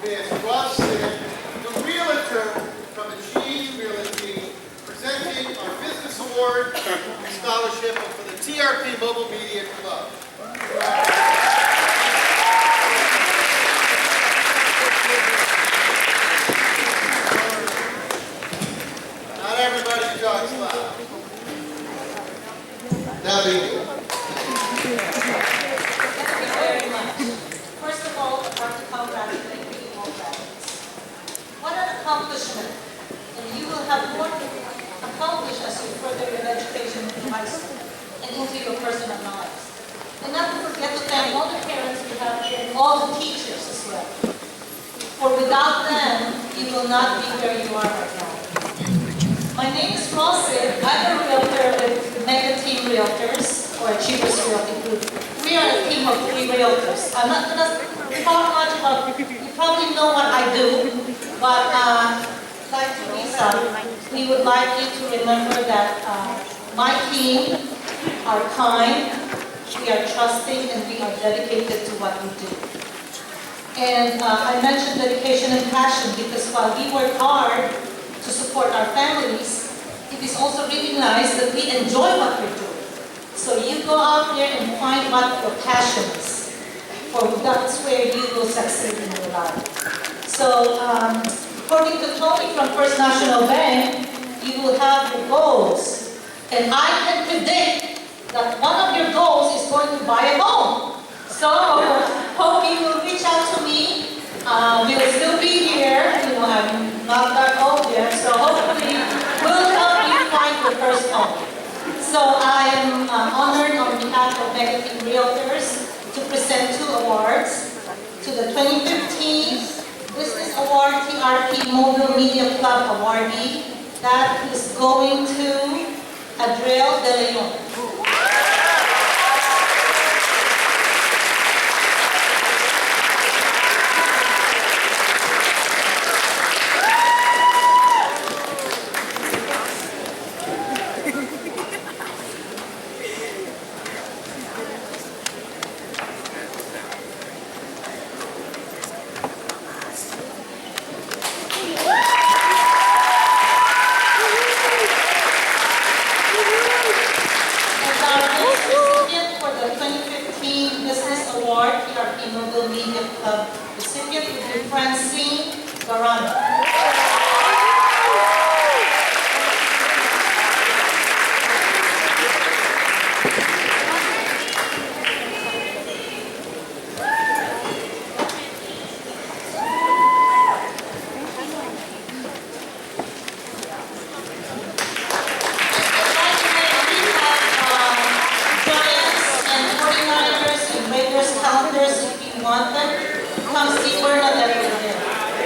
Ms. Ross, the realtor from Achieve Realty, presenting our business award and scholarship for the TRP Mobile Media Club. Not everybody talks loud. Now begin. Very much. First of all, I want to congratulate you all graduates. What an accomplishment. And you will have more to accomplish as you further your education in high school and into your personal lives. And not to forget to thank all the parents we have here and all the teachers as well. For without them, you will not be where you are right now. My name is Marissa. I'm a realtor with Mega Team Realtors, or Achievers Realty Group. We are a team of 3 realtors. I'm not going to talk much about, you probably know what I do, but like Teresa, we would like you to remember that my team are kind, we are trusting, and we are dedicated to what we do. And I mentioned dedication and passion because while we work hard to support our families, it is also really nice that we enjoy what we're doing. So you go out there and find what your passion is, for that's where you will succeed in your life. So according to Tony from First National Bank, you will have your goals. And I can predict that one of your goals is going to buy a home. So hope you will reach out to me. We'll still be here. You know, I'm not that old yet, so hopefully we'll help you find your first home. So I am honored on behalf of Mega Team Realtors to present 2 awards to the 2015 Business Award TRP Mobile Media Club awardee. That is going to Adriel De Leon. want them, come see Bernardino.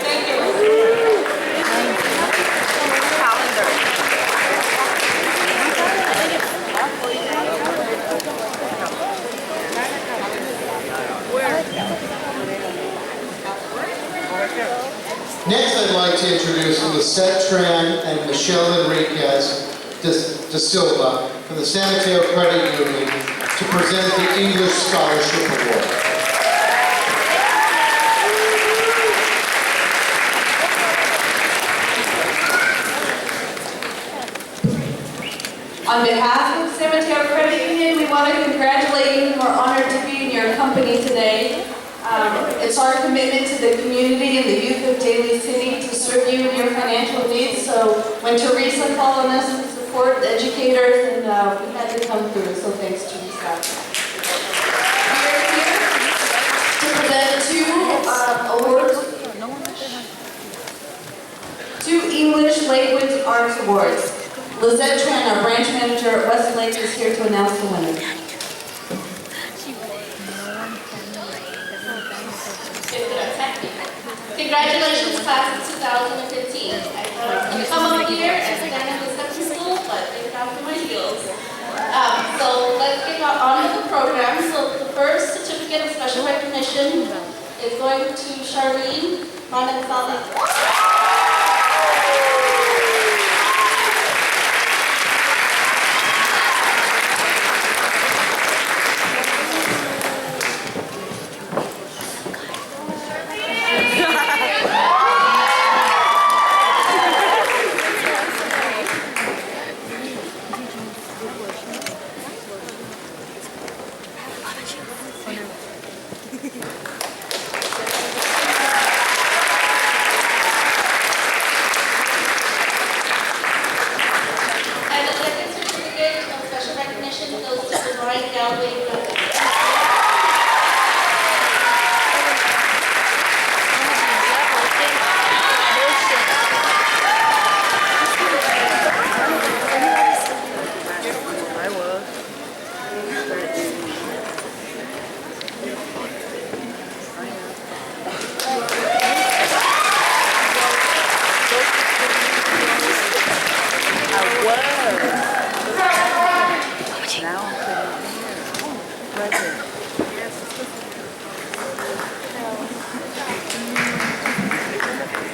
Thank you. Lisette Tran and Michelle Enriquez da Silva from the San Mateo Credit Union to present the English Scholarship Award. On behalf of San Mateo Credit Union, we want to congratulate you. We're honored to be in your company today. It's our commitment to the community and the youth of Daly City to serve you in your financial needs. So when Teresa called on us to support the educators, and we had to come through. So thanks, Teresa. We are here to present two awards. Two English Language Arts Awards. Lisette Tran, our branch manager at Westlake, is here to announce the winners. Congratulations, class of 2015. I thought I would come up here and stand in the second school, but they got to my heels. So let's get on with the program. So the first certificate of special recognition is going to Charlene Monenzali.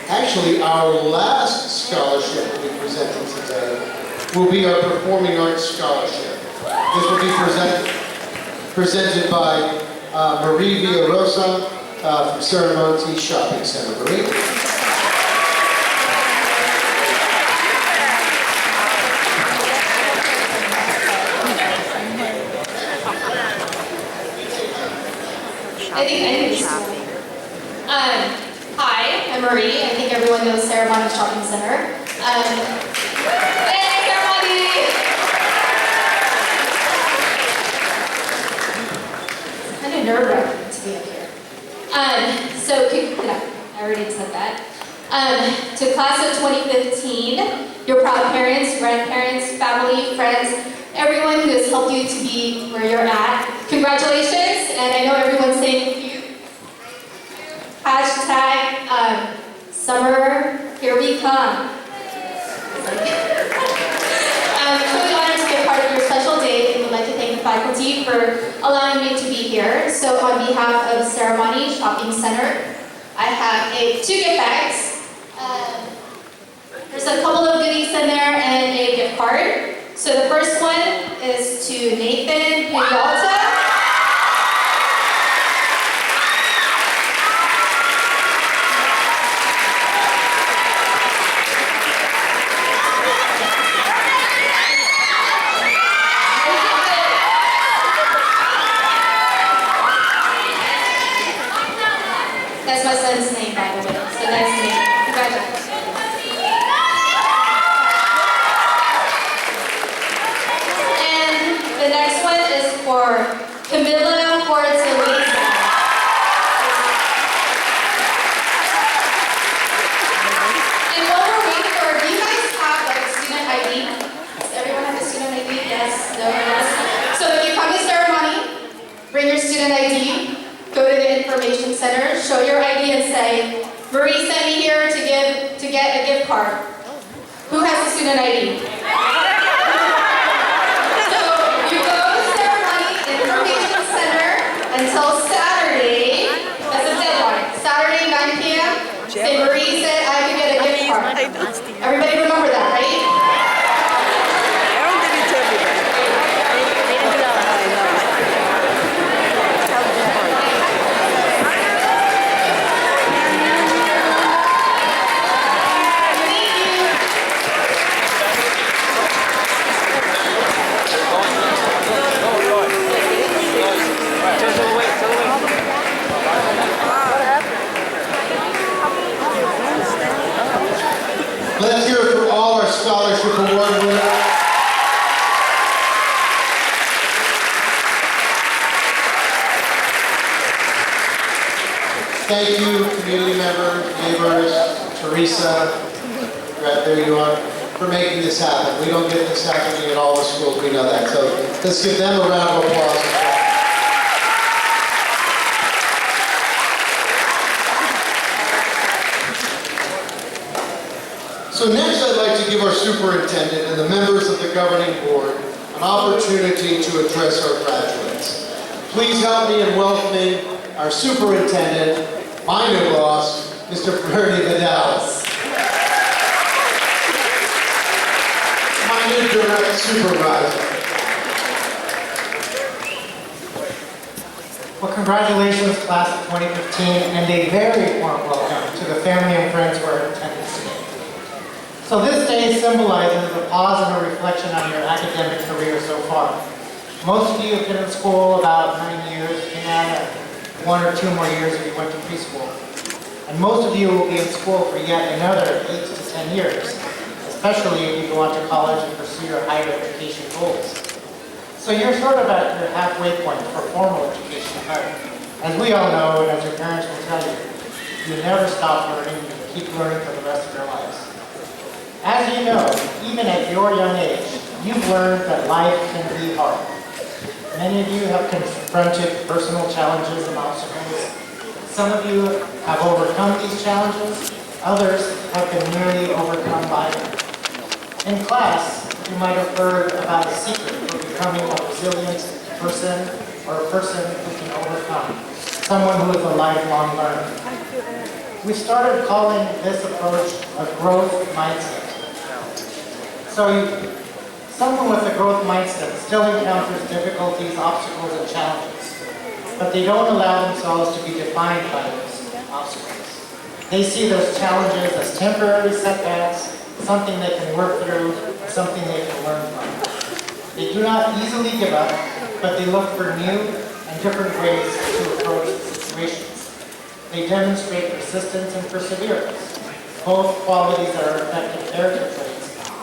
Actually, our last scholarship we'll be presenting today will be our Performing Arts Scholarship. This will be presented by Marie Villarosa from Serramonte Shopping Center. Marie? Hi, I'm Marie. I think everyone knows Serramonte Shopping Center. Hey, Serramonte! It's kind of nerve-wracking to be up here. So, I already said that. To class of 2015, your proud parents, grandparents, family, friends, everyone who has helped you to be where you're at, congratulations, and I know everyone's saying thank you. Hashtag summer, here we come. I'm truly honored to be a part of your special day and would like to thank the faculty for allowing me to be here. So on behalf of Serramonte Shopping Center, I have two gift bags. There's a couple of goodies in there and a gift card. So the first one is to Nathan Pigalta. That's my son's name, by the way. So that's me. Congratulations. And the next one is for Camilla Fortaleza. And while we're waiting for, do you guys have like a student ID? Does everyone have a student ID? Yes, no, yes. So if you come to Serramonte, bring your student ID. Go to the information center, show your ID and say, Marie sent me here to get a gift card. Who has a student ID? So you go to Serramonte Information Center until Saturday. That's a deadline. Saturday, 9 p.m. Say Marie said I could get a gift card. Thank you, community members, neighbors, Teresa, right there you are, for making this happen. We don't get this happening at all the schools, we know that. So let's give them a round of applause. So next I'd like to give our superintendent and the members of the governing board an opportunity to address our graduates. Please help me in welcoming our superintendent, my new boss, Mr. Valdez. My new direct supervisor. Well, congratulations, class of 2015, and a very warm welcome to the family and friends who are in attendance today. So this day symbolizes a pause and a reflection on your academic career so far. Most of you have been in school about 9 years, you can add 1 or 2 more years if you went to preschool. And most of you will be in school for yet another 8 to 10 years, especially if you go on to college and pursue your higher education goals. So you're sort of at your halfway point for formal education. As we all know, and as your parents will tell you, you never stop learning, you keep learning for the rest of your lives. As you know, even at your young age, you've learned that life can be hard. Many of you have confronted personal challenges and obstacles. Some of you have overcome these challenges. Others have been nearly overcome by them. In class, you might have heard about a secret for becoming a resilient person or a person who can overcome, someone who is a lifelong learner. We started calling this approach a growth mindset. So someone with a growth mindset still encounters difficulties, obstacles, and challenges, but they don't allow themselves to be defined by those obstacles. They see those challenges as temporary setbacks, something they can work through, something they can learn from. They do not easily give up, but they look for new and different ways to approach situations. They demonstrate persistence and perseverance, both qualities that are effective character traits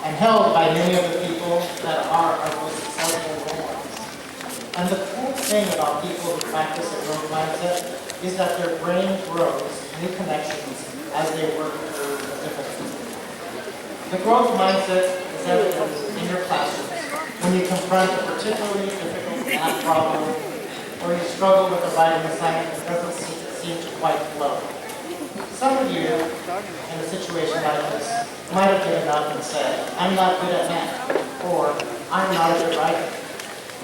and held by many of the people that are our most successful role models. And the cool thing about people who practice a growth mindset is that their brain grows new connections as they work through the difficulties. The growth mindset is evident in your classrooms when you confront a particularly difficult math problem or you struggle with a writing assignment that doesn't seem to quite flow. Some of you, in a situation like this, might have given up and said, I'm not good at math, or I'm not a good writer.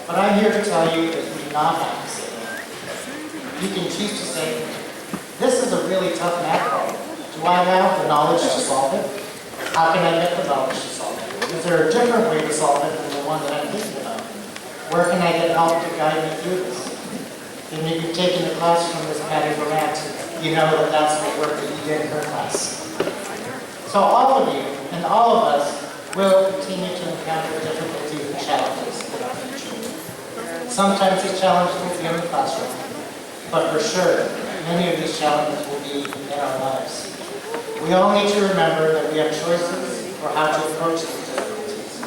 But I'm here to tell you that you do not have to say that. You can choose to say, this is a really tough math problem. Do I have the knowledge to solve it? How can I get the knowledge to solve it? Is there a different way to solve it than the one that I'm thinking about? Where can I get help to guide me through this? And if you've taken a class from this Patty Durant, you know that that's the work that you did in her class. So all of you and all of us will continue to encounter difficulties and challenges in our future. Sometimes these challenges will be in the classroom, but for sure, many of these challenges will be in our lives. We all need to remember that we have choices for how to approach these difficulties.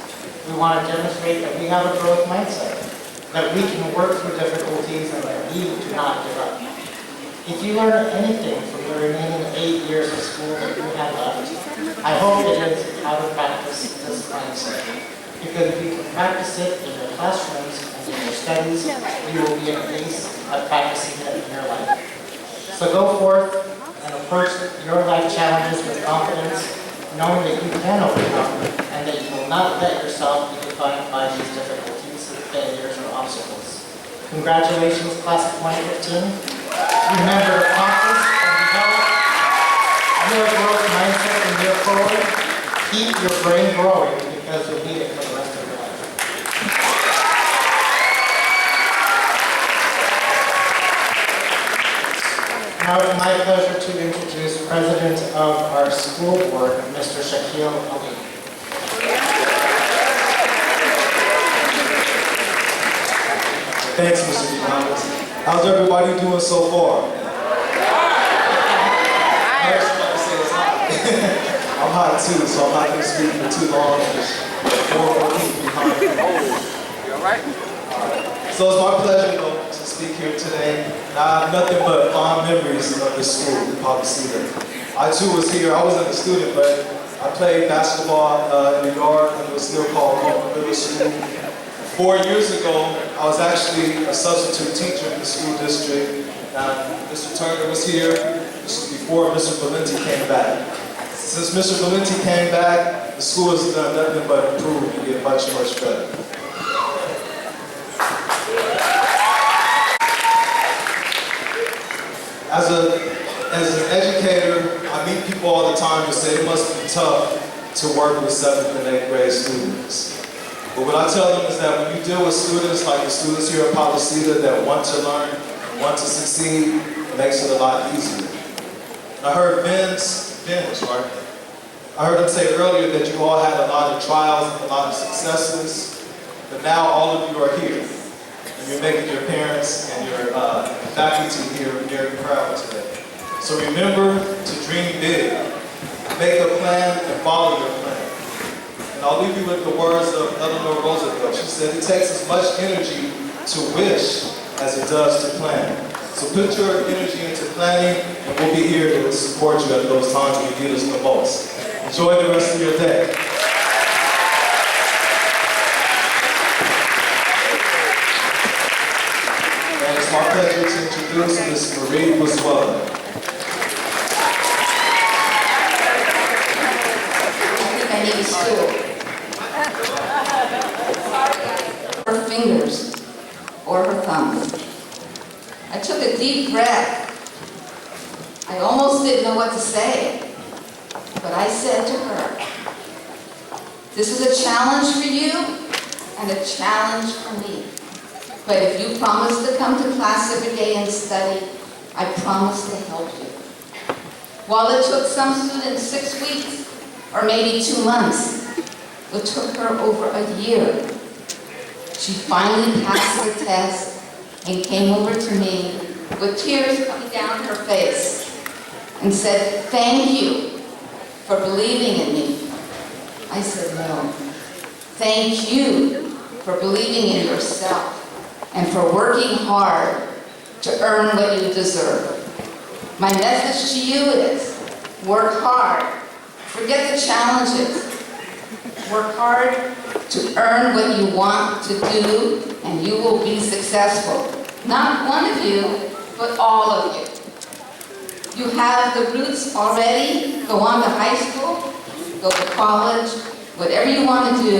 We want to demonstrate that we have a growth mindset, that we can work through difficulties and that we do not give up. If you learn anything from the remaining 8 years of school that you have left, I hope it is how to practice this mindset. Because if you can practice it in your classrooms and in your studies, you will be at least at practicing it in your life. So go forth and approach your life challenges with confidence, knowing that you can overcome and that you will not let yourself be defined by these difficulties, failures, or obstacles. Congratulations, class of 2015. Remember to practice and develop your growth mindset and your forward. Keep your brain growing because you'll need it for the rest of your life. Now it's my pleasure to introduce President of our school board, Mr. Shaquille Ali. Thanks, Mr. Valdez. How's everybody doing so far? I'm hot too, so I'm not going to speak for too long. More people behind me. You all right? So it's my pleasure to speak here today. And I have nothing but fond memories of this school, Pollicita. I too was here. I wasn't a student, but I played basketball in the yard when it was still called North Middle School. 4 years ago, I was actually a substitute teacher in the school district. Mr. Turner was here. This was before Mr. Valenti came back. Since Mr. Valenti came back, the school has done nothing but improve and get much, much better. As an educator, I meet people all the time who say it must be tough to work with 7th and 8th grade students. But what I tell them is that when you deal with students like the students here at Pollicita that want to learn, want to succeed, it makes it a lot easier. And I heard Vince, right? I heard him say earlier that you all had a lot of trials and a lot of successes, but now all of you are here. And you're making your parents and your faculty here very proud today. So remember to dream big, make a plan and follow your plan. And I'll leave you with the words of Eleanor Roosevelt. She said, it takes as much energy to wish as it does to plan. So put your energy into planning and we'll be here to support you at those times when you need us the most. Enjoy the rest of your day. And it's my pleasure to introduce Ms. Marie Buswell. I need a stool. Her fingers or her thumbs. I took a deep breath. I almost didn't know what to say, but I said to her, this is a challenge for you and a challenge for me. But if you promise to come to class every day and study, I promise to help you. While it took some students 6 weeks, or maybe 2 months, it took her over a year. She finally passed the test and came over to me with tears coming down her face and said, thank you for believing in me. I said, no. Thank you for believing in yourself and for working hard to earn what you deserve. My message to you is, work hard. Forget the challenges. Work hard to earn what you want to do, and you will be successful. Not one of you, but all of you. You have the roots already. Go on to high school, go to college, whatever you want to do.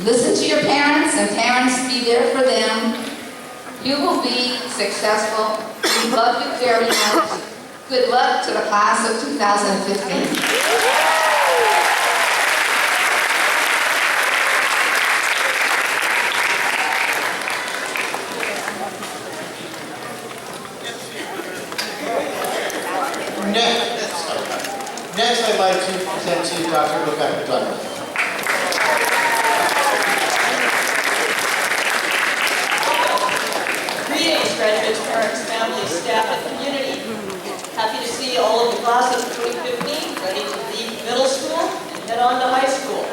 Listen to your parents, and parents, be there for them. You will be successful. We love you very much. Good luck to the class of 2015. Next, I'd like to present to you Dr. Rebecca Dunn. Greetings, graduates, parents, families, staff, and community. Happy to see all of the class of 2015 ready to leave middle school and head on to high school.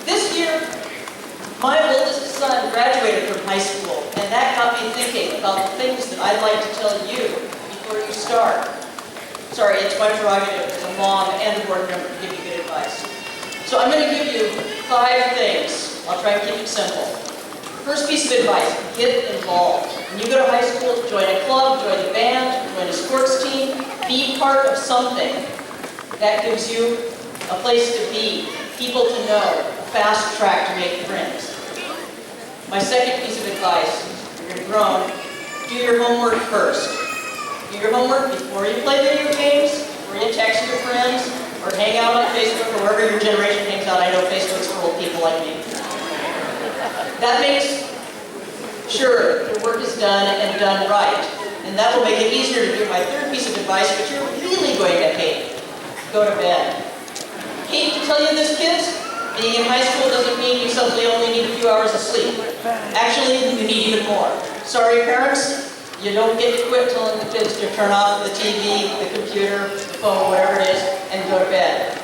This year, my oldest son graduated from high school, and that got me thinking about the things that I'd like to tell you before you start. Sorry, it's my prerogative as a mom and a board member to give you good advice. So I'm going to give you 5 things. I'll try and keep it simple. First piece of advice, get involved. When you go to high school, join a club, join a band, join a sports team, be part of something. That gives you a place to be, people to know, a fast track to make friends. My second piece of advice, when you're grown, do your homework first. Do your homework before you play video games, before you text your friends, or hang out on Facebook, or wherever your generation hangs out. I know Facebook's for old people like me. That makes sure your work is done and done right. And that will make it easier to do my third piece of advice, which you're really going to hate. Go to bed. Hate to tell you this, kids, being in high school doesn't mean you suddenly only need a few hours of sleep. Actually, you need even more. Sorry, parents. You don't get to quit telling the kids to turn off the TV, the computer, the phone, whatever it is, and go to bed.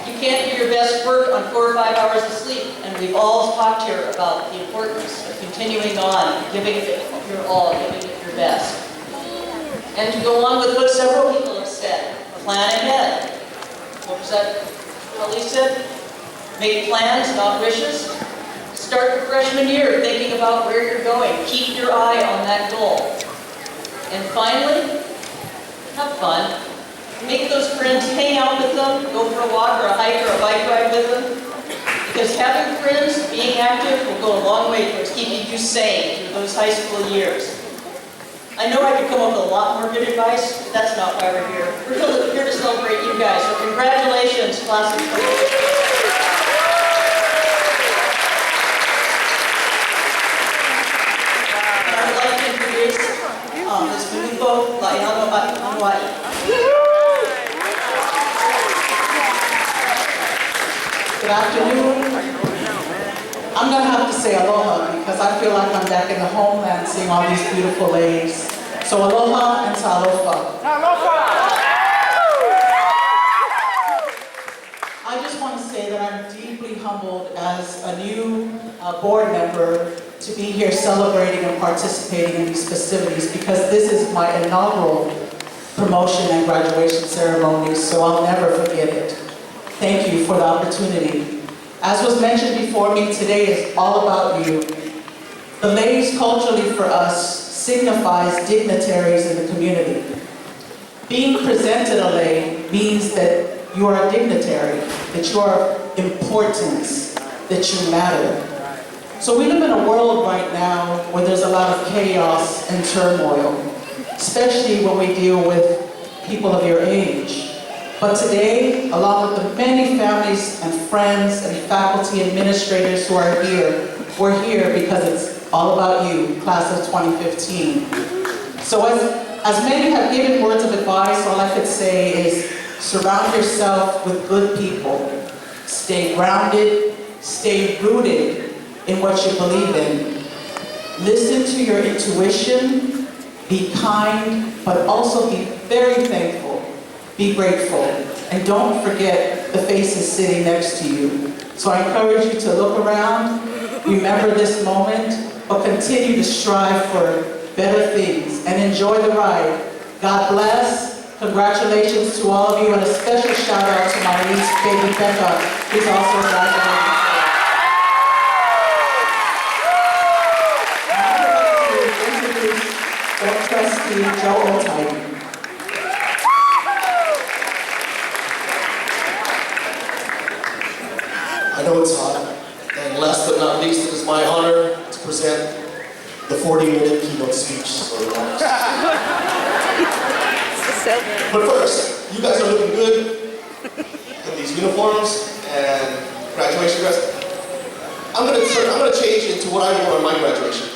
You can't do your best work on 4 or 5 hours of sleep. And we've all talked here about the importance of continuing on, giving it your all, giving it your best. And to go along with what several people have said, plan ahead. What was that Polly said? Make plans, not wishes. Start your freshman year thinking about where you're going. Keep your eye on that goal. And finally, have fun. Make those friends, hang out with them, go for a walk or a hike or a bike ride with them. Because having friends, being active will go a long way towards keeping you sane through those high school years. I know I could come up with a lot more good advice, but that's not why we're here. We're here to celebrate you guys. So congratulations, class of 2015. I'd like to introduce Ms. Manupo Laiano Atienza. Good afternoon. I'm going to have to say aloha because I feel like I'm back in the homeland seeing all these beautiful ladies. So aloha and talofa. I just want to say that I'm deeply humbled as a new board member to be here celebrating and participating in these festivities because this is my inaugural promotion and graduation ceremony, so I'll never forget it. Thank you for the opportunity. As was mentioned before me, today is all about you. The ladies culturally for us signifies dignitaries in the community. Being presented a lei means that you are a dignitary, that you are important, that you matter. So we live in a world right now where there's a lot of chaos and turmoil, especially when we deal with people of your age. But today, along with the many families and friends and faculty administrators who are here, we're here because it's all about you, class of 2015. So as many have given words of advice, all I could say is surround yourself with good people. Stay grounded, stay rooted in what you believe in. Listen to your intuition, be kind, but also be very thankful. Be grateful, and don't forget the faces sitting next to you. So I encourage you to look around, remember this moment, but continue to strive for better things and enjoy the ride. God bless. Congratulations to all of you, and a special shout out to my niece, baby Becca, who's also graduating. I'm going to introduce the trustee, Joe. I know it's hot, and last but not least, it is my honor to present the 40-minute keynote speech. So but first, you guys are looking good in these uniforms and graduation dress. I'm gonna change into what I wore on my graduation.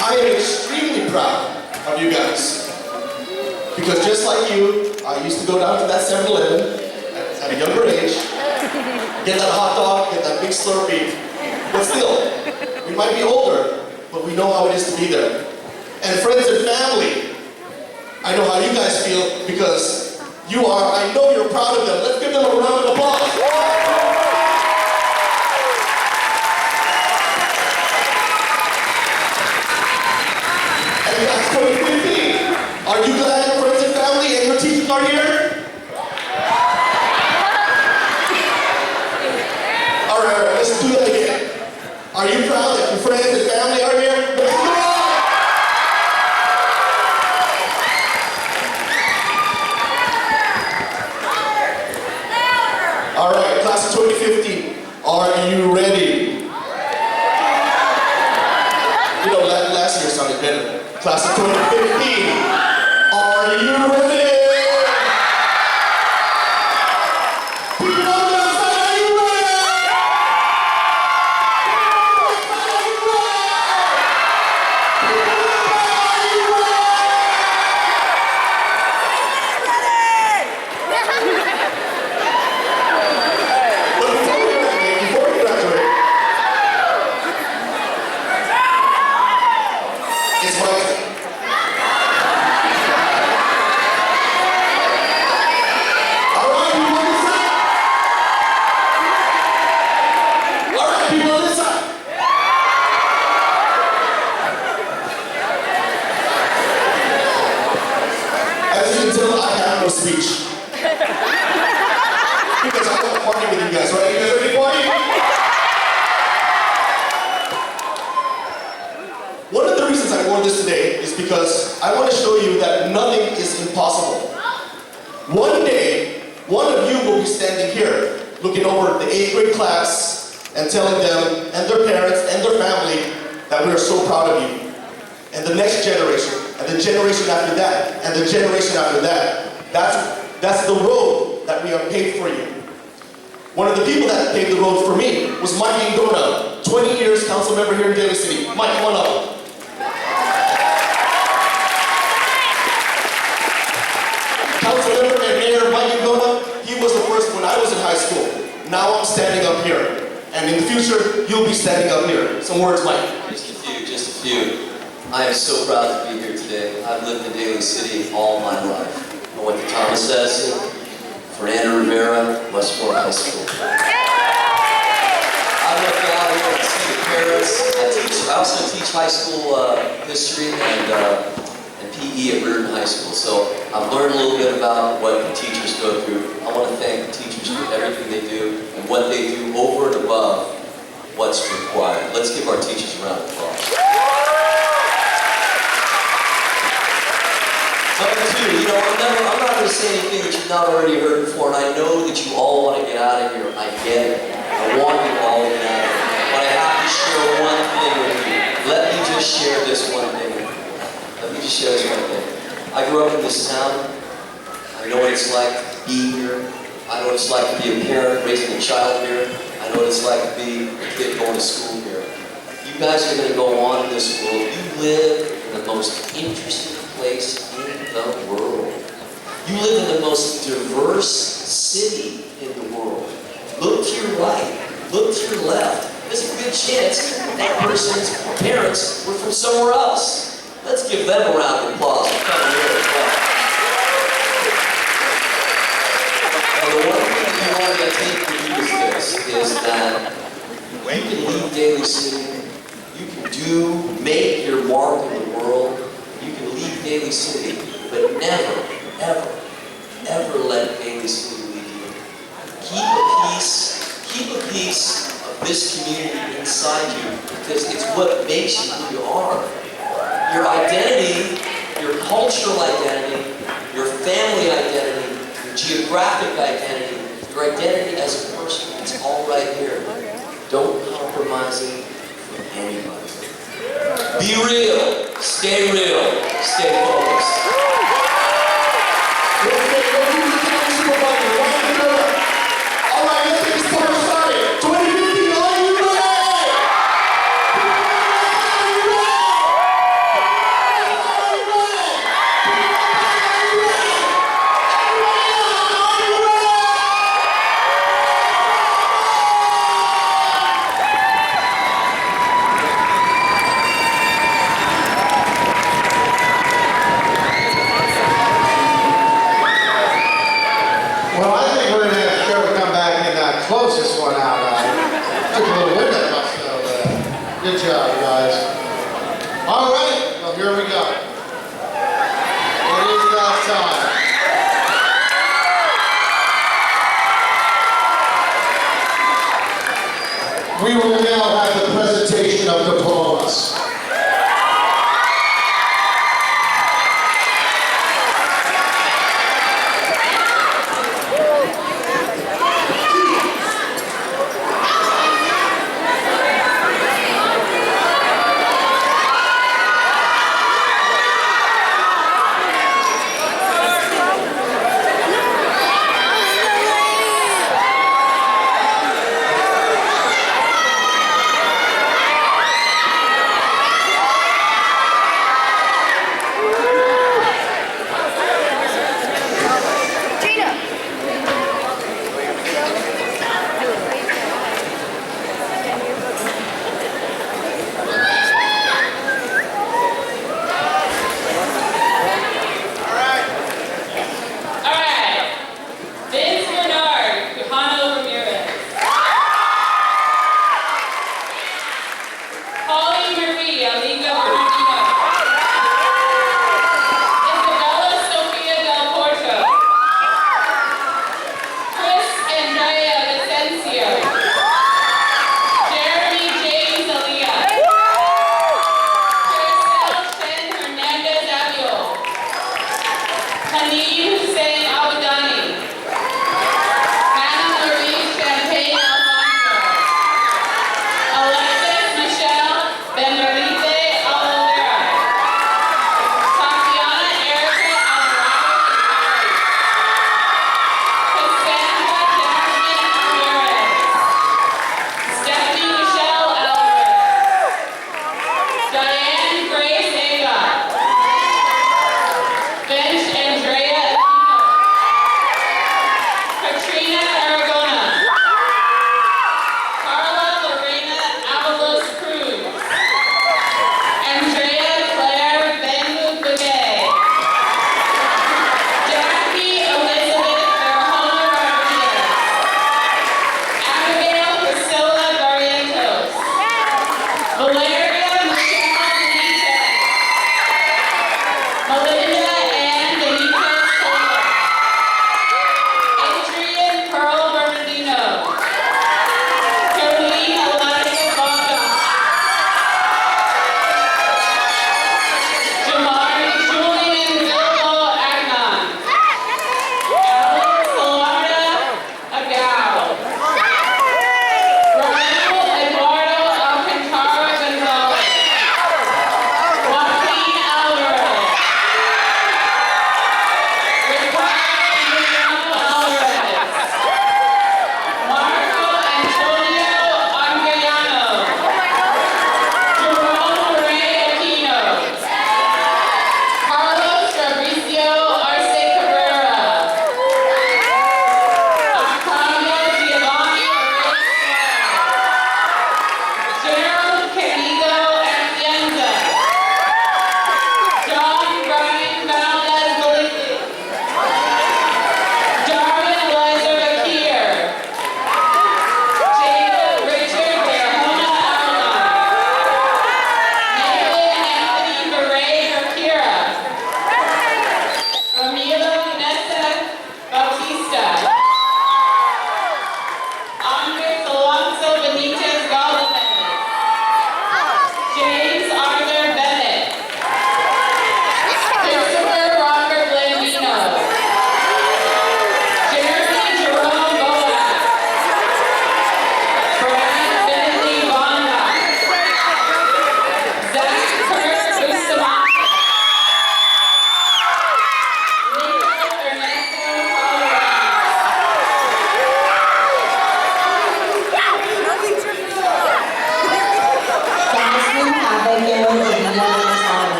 I am extremely proud of you guys. Because just like you, I used to go down to that 7-Eleven at a younger age, get that hot dog, get that big Slurpee. But still, we might be older, but we know how it is to be there. And friends and family, I know how you guys feel because you are, I know you're proud of them. Let's give them a round of applause. Class 2015. Are you glad your friends and family and your teachers are here? All right, let's do that again. Are you proud that your friends and family are here? Let's do it! All right, class of 2015. Are you ready? You know, last year sounded better. Class of 2015, are you ready? People on the outside, are you ready? But before we because I want to show you that nothing is impossible. One day, one of you will be standing here, looking over the 8th grade class and telling them and their parents and their family that we are so proud of you. And the next generation, and the generation after that, and the generation after that. That's the road that we have paved for you. One of the people that paved the road for me was Mike Ingona, 20 years council member here in Daly City. Mike, come on up. Council member and Mayor Mike Ingona, he was the first when I was in high school. Now I'm standing up here. And in the future, you'll be standing up here. Some words, Mike. Just a few. I am so proud to be here today. I've lived in Daly City all my life. I went to Thomas Edison, Fernando Rivera, Westmore High School. I left out here to see the parents. I also teach high school history and PE at Reardon High School. So I've learned a little bit about what the teachers go through. I want to thank the teachers for everything they do and what they do over and above what's required. Let's give our teachers a round of applause. Number two, I'm not going to say anything that you've not already heard before, and I know that you all want to get out of here. I get it. I want you all to get out of here. But I have to share one thing with you. Let me just share this one thing with you. Let me just share this one thing. I grew up in this town. I know what it's like to be here. I know what it's like to be a parent raising a child here. I know what it's like to be a kid going to school here. You guys are going to go on in this world. You live in the most interesting place in the world. You live in the most diverse city in the world. Look to your right, look to your left. There's a good chance that person's parents were from somewhere else. Let's give them a round of applause for coming here as well. And the one thing you want to take from you is this, is that you can leave Daly City, you can make your mark in the world, you can leave Daly City, but never, ever, ever let Daly City leave you. Keep a piece of this community inside you, because it's what makes you who you are. Your identity, your cultural identity, your family identity, your geographic identity, your identity as a person, it's all right here. Don't compromise it for anybody. Be real, stay focused. All right, let's get this party started. 2015, are you ready? Well, I think we're going to have Gerald come back and close this one out. Took a little wind out of myself. Good job, guys. All right, well, here we go. It is now time. We will now have the presentation of diplomas.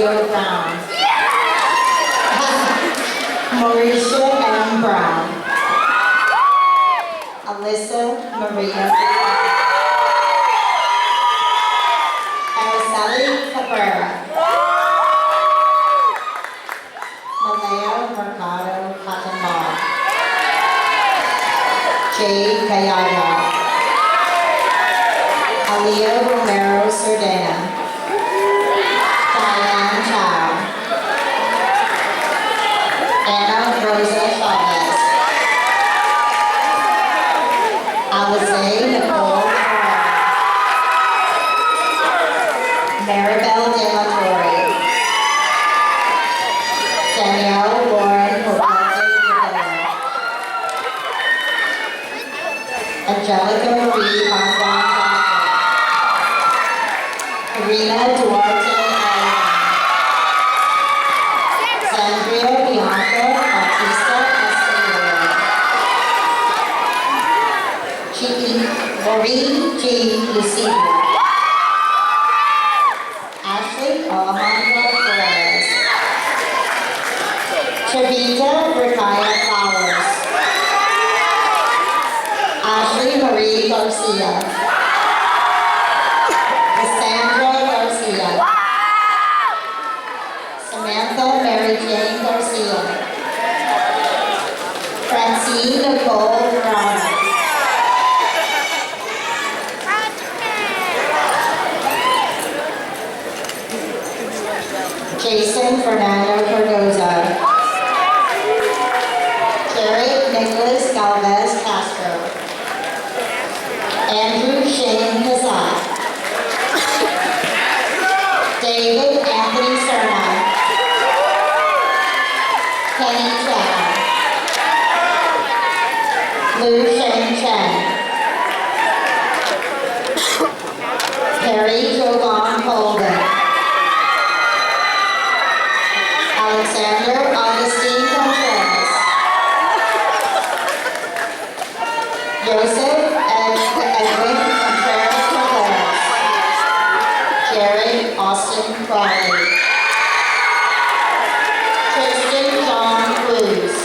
Leo Brown. Marissa M. Brown. Alyssa Maria. Araceli Cabrera. Malaya Mercado Catamar. Jade Gallardo. Alia Romero Cerdena. Diane Chow. Anna Rosa Chavez. Alize Nicole Ferrer. Maribel De La Torre. Danielle Lauren Jose Rivera. Angelica Marie Bonbon Karina Duarte Allen. Sandria Bianca Bautista Escalera. Maureen G. Lucido. Ashley Alejandra Perez. Chavita Ricaya Flowers. Ashley Marie Garcia. Cassandra Garcia. Samantha Mary Jane Garcia. Francine Nicole Brown. Jason Fernando Cardoza. Jared Nicholas Galvez Castro. Andrew Shane Hazard. David Anthony Serna. Kenny Chow. Lu Sheng Chen. Perry Jovan Holden. Alexander Augustine Contreras. Joseph Edwin Contreras Contreras. Jerry Austin Crowley. Tristan John Cruz.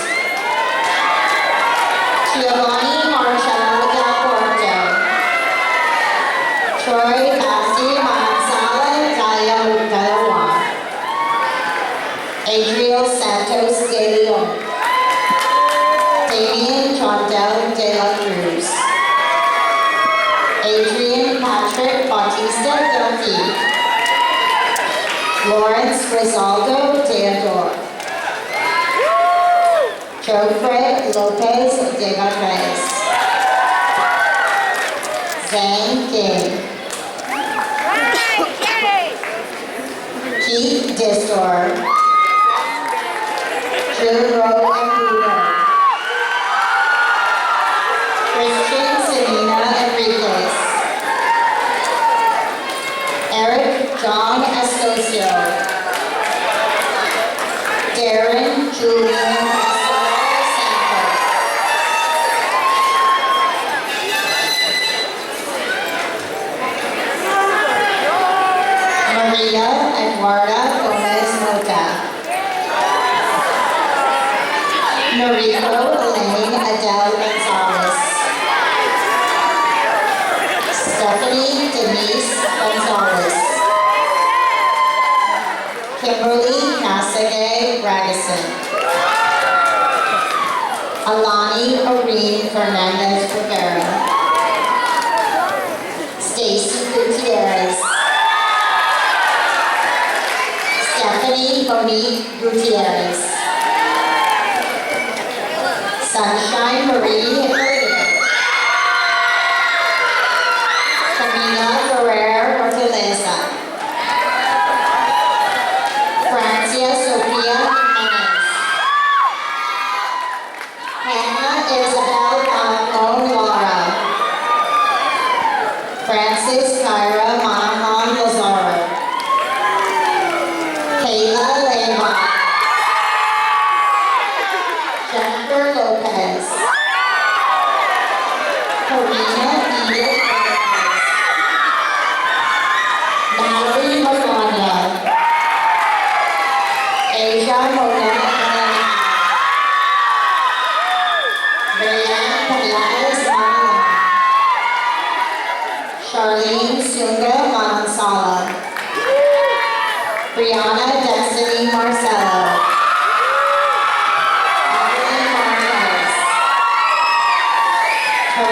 Giovanni Marcello Del Porto. Troy Basti Manzala Gayawan. Adriel Santos de Leon. Damien Chondel de la Cruz. Adrian Patrick Bautista Delphi. Lawrence Rizaldo Teodoro. Jofred Lopez de Valdez. Zhang King. Keith Distor. Drew Rowe Embudo. Christian Selena Enriquez. Eric John Escocio. Darren Julian Escobar Santos. Maria Eduarda Gomez Mota. Noriko Elaine Adele Gonzalez. Stephanie Denise Gonzalez. Kimberly Kasage Ragison. Alani Oreen Fernandez Rivera. Stacy Gutierrez. Stephanie Monique Gutierrez. Sunshine Marie Hippolyta. Camila Ferrer Fortaleza. Francia Sofia Jimenez. Hannah Isabel Malcon Lara. Francis Kyra Manahan Lazaro. Kayla Leva. Jennifer Lopez. Karina Edith Lopez. Natalie Magana.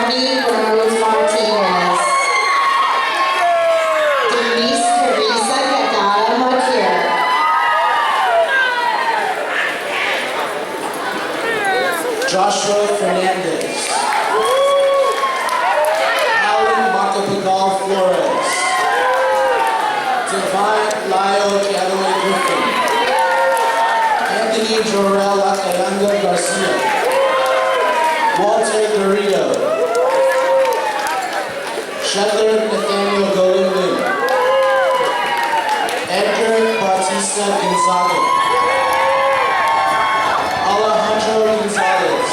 Ronnie Rose Martinez. Denise Teresa Gagara Makia. Joshua Fernandez. Alan Macapagal Flores. Divine Lyle Callaway Griffin. Anthony Jorel Acayanga Garcia. Walter Garrido. Shetler Nathaniel Golden Lim. Edgar Bautista Gonzaga. Alejandro Gonzalez.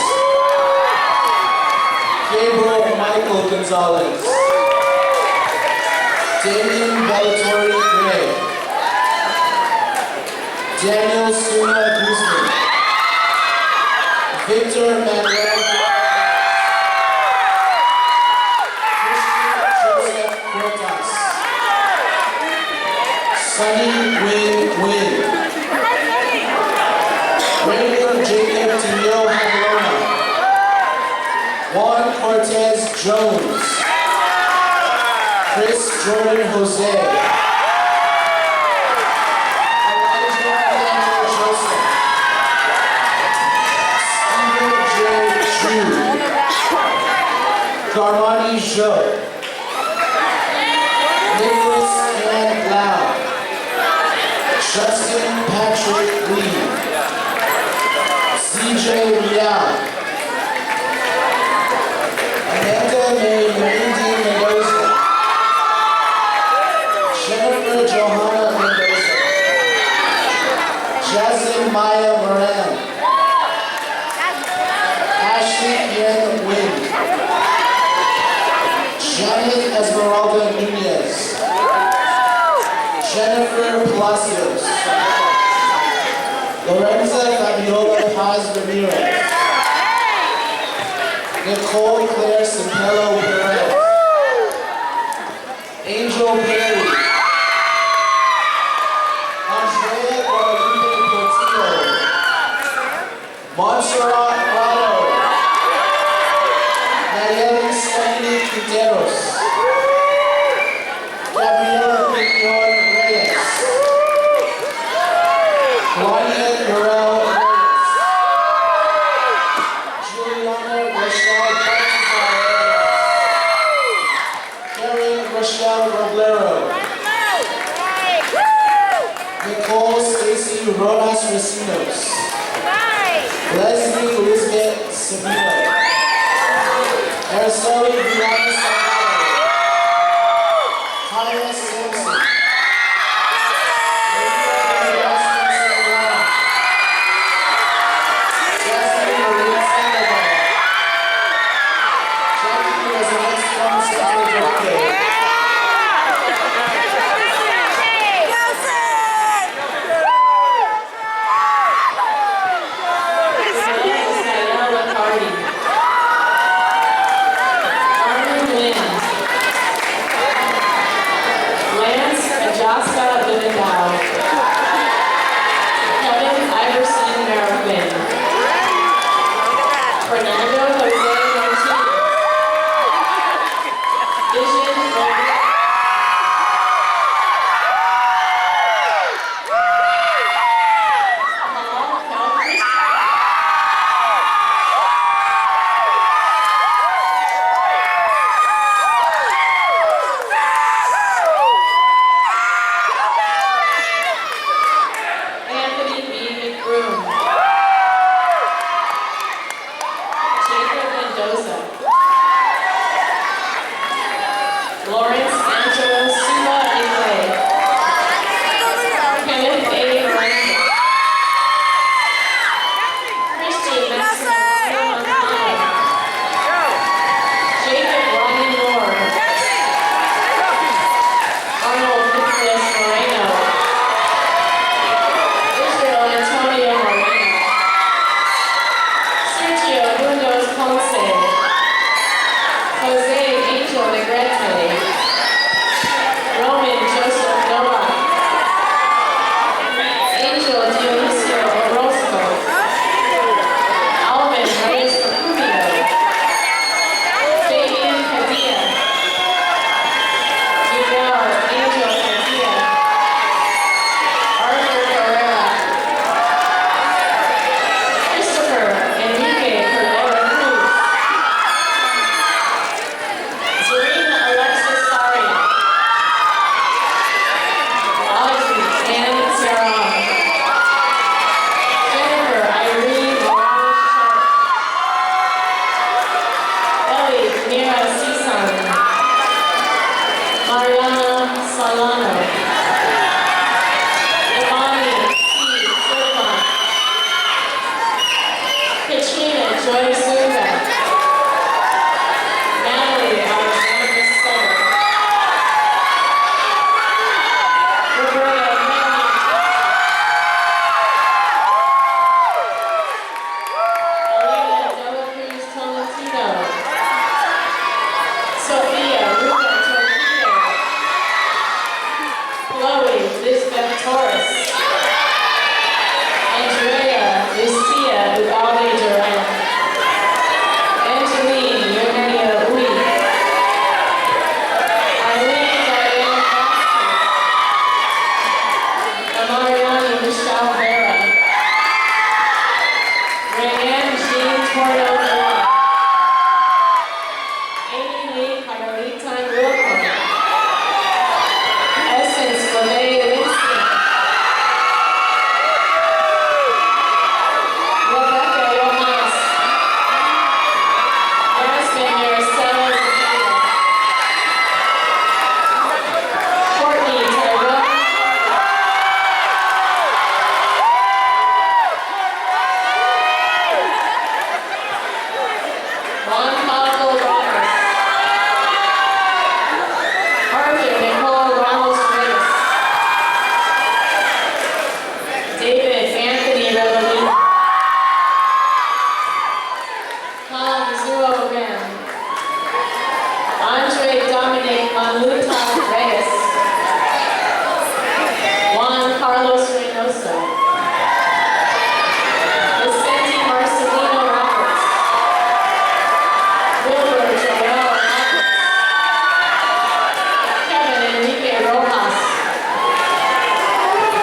Gabriel Michael Gonzalez. Damian Valedictorian Gray. Daniel Suna Guzman. Victor Manuel. Christian Joseph Cortas. Sunny Win Win. Raymond Jacob Tino Halona. Juan Cortez Jones. Chris Jordan Jose. Elijah Andrew Joseph. Stephen J. Chu. Carmani Jo. Nicholas Ann Blau. Justin Patrick Lee. CJ Liao. Amanda May Mindy Mendoza. Jennifer Johanna Mendoza. Jasmine Maya Moran. Ashley Yen Wynn. Janet Esmeralda Nunez. Jennifer Palacios. Lorenza Fabiola Paz Ramirez. Nicole Claire Simpello Perez. Angel Perry. Andrea Guadalupe Portillo. Montserrat Rado. Nayeli Stephanie Quinteros. Gabriela Mignon Reyes. Claudia Burrell Reyes. Juliana Rochelle Baltazar Reyes. Karen Rochelle Roblero. Nicole Stacy Rodas Recinos. Leslie Elizabeth Sabino. Araceli Brianna Salgado. Tyra Sampson. Jasmine Marie Sandoval. Jackie Residence from Salutatorian. Solano. Imani C. Silva. Katrina Joy Zunga. Natalie Alexander Sutter. Roberta Melanie. Alina Dela Cruz Tolentino. Sophia Ruben Torquillo. Chloe Lisbeth Torres. Andrea Lucia Ugalde Duran. Angeline Eugenia Ui. Eileen Diana Vasquez. Amariani Michelle Vera. Rayanne Jean Torno Moore. Amy Lee Carmelita Wilcom. Essence LeVay Winston. Rebecca Johannes. Yasmin Marissa Zepeda. Courtney Tyrell. Juan Pablo Roberts. Arthur Nicole Ramos Reyes. David Anthony Revelino. Tom Zuo Ram. Andre Dominic Maluta Reyes. Juan Carlos Reynoso. Vicente Marcelino Roberts. Wilbur Joel Roberts. Kevin Enrique Rojas.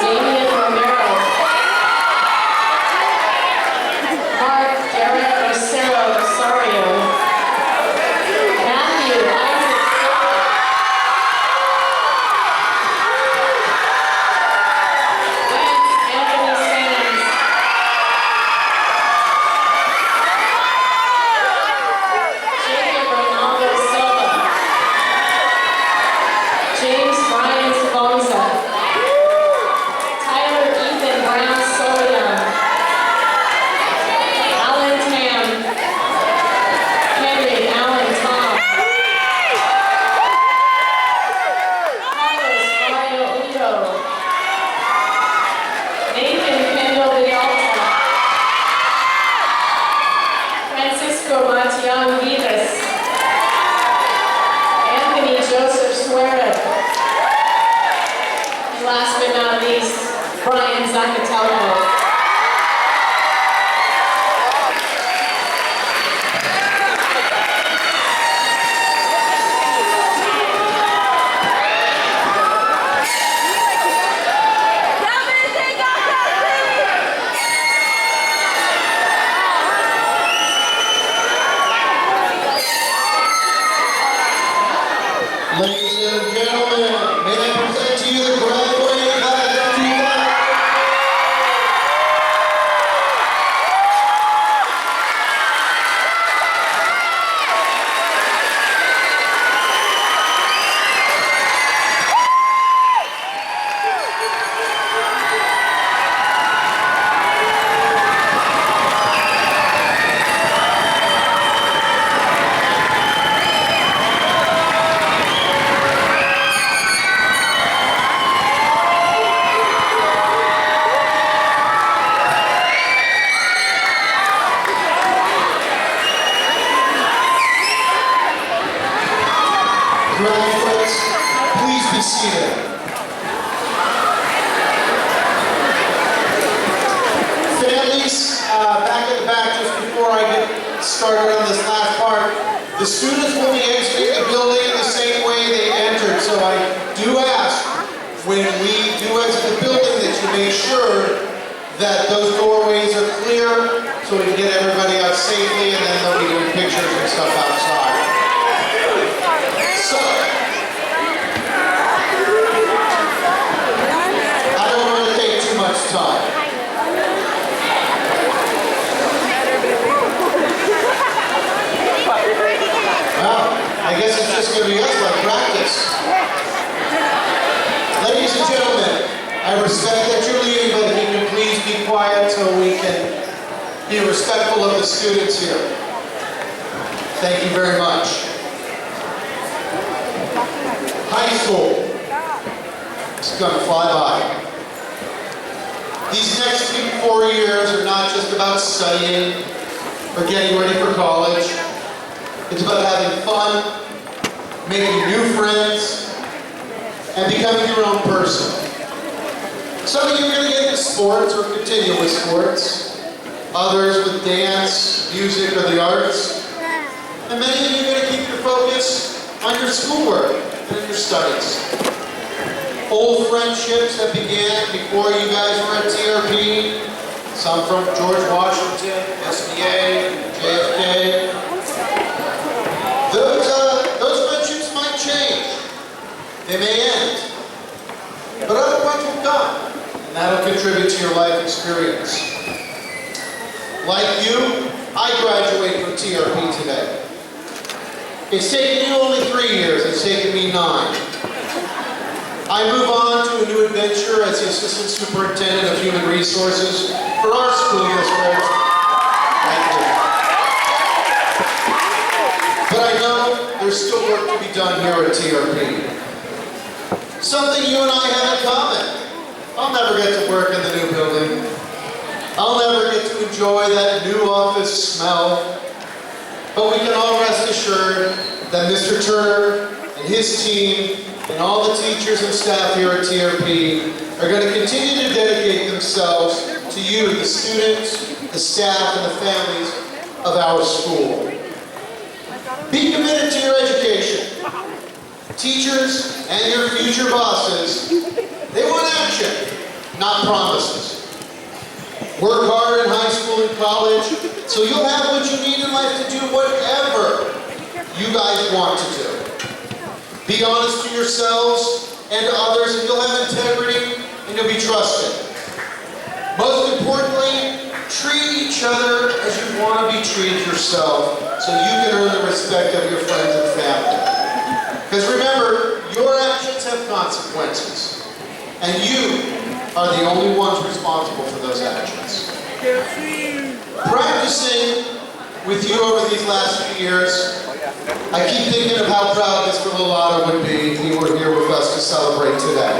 Damian Romero. Mark Garrett Rosero Rosario. Matthew Isaac Silva. Lance Anthony Sands. Jacob Ronaldo Silva. James Brian Sabonza. Tyler Ethan Brown Solian. Alan Tam. Henry Allen Tom. Carlos Mario Udo. Nathan Kendall Villalta. Francisco Matian Vivas. Anthony Joseph Suarez. And last but not least, Brian Zacatello. Ladies and gentlemen, may I present to you the graduating class of 2000. Graduates, please be seated. Families, back in the back, just before I get started on this last part, the students will be exiting the building in the same way they entered. So I do ask, when we do exit the building, that you make sure that those doorways are clear so we can get everybody out safely, and then they'll be doing pictures and stuff outside. So, I don't want to take too much time. Well, I guess it's just going to be us like practice. respectful of the students here. Thank you very much. High school. It's gonna fly by. These next 4 years are not just about studying or getting ready for college. It's about having fun, making new friends, and becoming your own person. Some of you are going to get into sports or continue with sports. Others with dance, music, or the arts. And many of you are going to keep your focus on your schoolwork and your studies. Old friendships that began before you guys were at TRP. Some from George Washington, SBA, JFK. Those friendships might change. They may end. But other ones will come. And that'll contribute to your life experience. Like you, I graduate from TRP today. It's taken you only 3 years. It's taken me 9. I move on to a new adventure as the Assistant Superintendent of Human Resources for our school district. Thank you. But I know there's still work to be done here at TRP. Something you and I have in common. I'll never get to work in the new building. I'll never get to enjoy that new office smell. But we can all rest assured that Mr. Turner and his team and all the teachers and staff here at TRP are going to continue to dedicate themselves to you, the students, the staff, and the families of our school. Be committed to your education. Teachers and your future bosses, they want action, not promises. Work hard in high school and college so you'll have what you need in life to do whatever you guys want to do. Be honest to yourselves and to others, and you'll have integrity and you'll be trusted. Most importantly, treat each other as you want to be treated yourself so you can earn the respect of your friends and family. Because remember, your actions have consequences, and you are the only ones responsible for those actions. Practicing with you over these last few years, I keep thinking of how proud Mr. Lolata would be if he were here with us to celebrate today.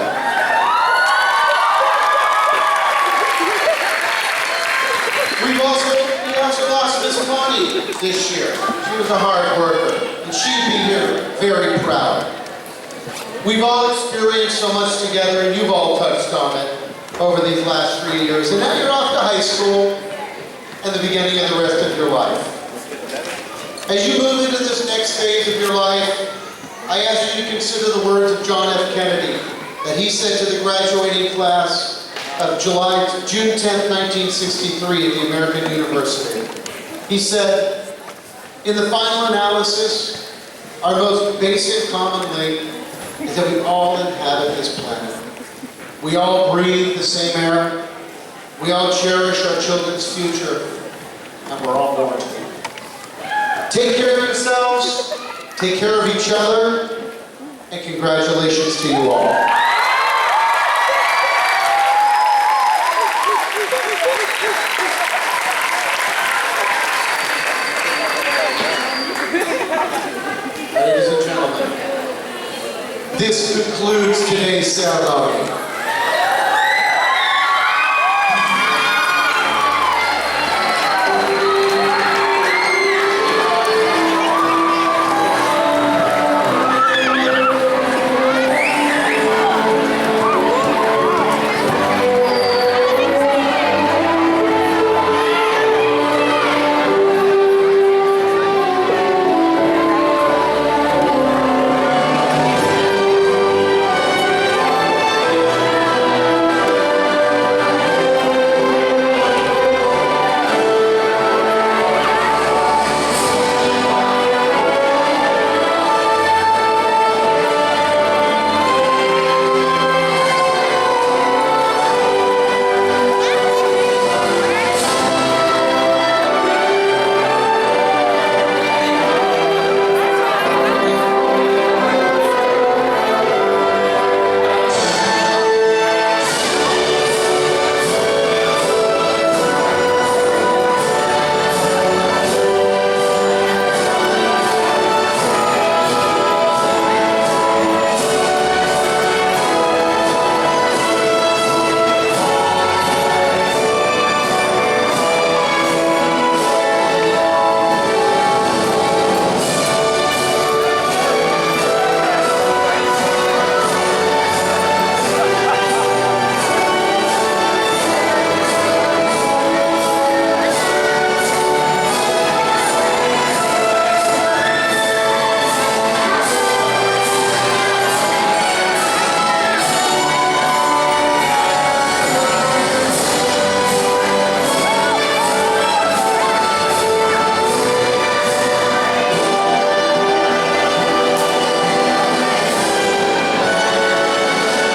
We also lost Miss Connie this year. She was a hard worker, and she'd be here very proud. We've all experienced so much together, and you've all touched on it over these last 3 years. And now you're off to high school and the beginning of the rest of your life. As you move into this next phase of your life, I ask you to consider the words of John F. Kennedy that he said to the graduating class of June 10th, 1963 at the American University. He said, "In the final analysis, our most basic common link is that we all inhabit this planet. We all breathe the same air. We all cherish our children's future, and we're all born to it. Take care of yourselves, take care of each other, and congratulations to you all." Ladies and gentlemen, this concludes today's ceremony.